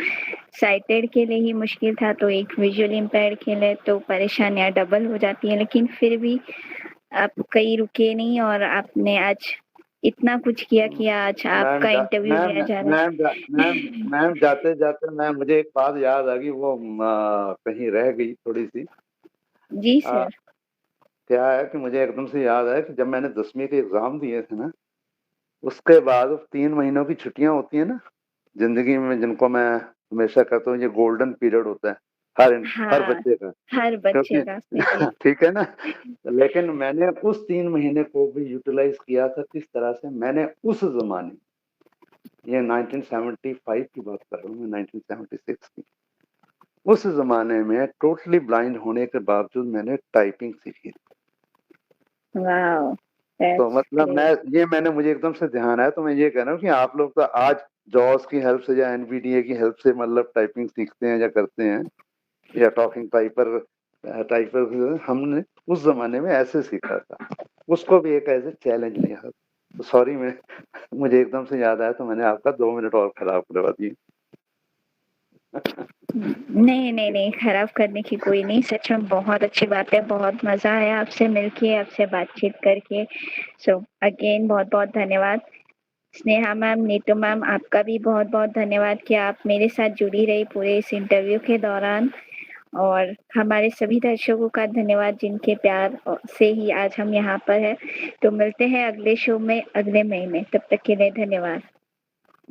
[SPEAKER 2] साइटेड के लिए ही मुश्किल था, तो एक विजुअली इम्पेयर्ड के लिए तो परेशानियां डबल हो जाती हैं, लेकिन फिर भी आप कहीं रुके नहीं और आपने आज इतना कुछ किया कि आज आपका इंटरव्यू लिया जा रहा है।
[SPEAKER 3] मैम जाते जाते मैम मुझे एक बात याद आ गई, वो कहीं रह गई थोड़ी सी।
[SPEAKER 2] जी सर।
[SPEAKER 3] क्या है कि मुझे एकदम से याद है कि जब मैंने 10वीं के एग्जाम दिए थे ना, उसके बाद 3 महीनों की छुट्टियां होती है ना जिंदगी में, जिनको मैं हमेशा कहता हूँ ये गोल्डन पीरियड होता है हर हर
[SPEAKER 2] हाँ,
[SPEAKER 3] बच्चे का,
[SPEAKER 2] हर बच्चे
[SPEAKER 3] क्योंकि
[SPEAKER 2] का।
[SPEAKER 3] ठीक है ना। लेकिन मैंने उस 3 महीने को भी यूटिलाइज किया था। किस तरह से मैंने उस जमाने, ये 1975 की बात कर रहा हूँ मैं, 1976 की, उस जमाने में टोटली ब्लाइंड होने के बावजूद मैंने टाइपिंग सीखी।
[SPEAKER 2] वाओ,
[SPEAKER 3] तो मतलब मैंने मुझे एकदम से ध्यान आया, तो मैं ये कह रहा हूँ कि आप लोग तो आज जॉस की हेल्प से या एनवीडीए की हेल्प से मतलब टाइपिंग सीखते हैं या करते हैं, या टॉकिंग टाइपर टाइप ऑफ हमने उस ज़माने में ऐसे सीखा था। उसको भी एक ऐज़ अ चैलेंज लिया। तो सॉरी मैं मुझे एकदम से याद आया तो मैंने आपका 2 मिनट और खराब करवा दिए।
[SPEAKER 2] नहीं, खराब करने की कोई नहीं, सच में बहुत अच्छी बात है, बहुत मज़ा आया आपसे मिलके, आपसे बातचीत करके। सो अगेन बहुत-बहुत धन्यवाद। स्नेहा मैम, नीतू मैम, आपका भी बहुत-बहुत धन्यवाद कि आप मेरे साथ जुड़ी रही पूरे इस इंटरव्यू के दौरान और हमारे सभी दर्शकों का धन्यवाद जिनके प्यार से ही आज हम यहाँ पर हैं। तो मिलते हैं अगले शो में अगले महीने, तब तक के लिए धन्यवाद।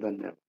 [SPEAKER 3] धन्यवाद।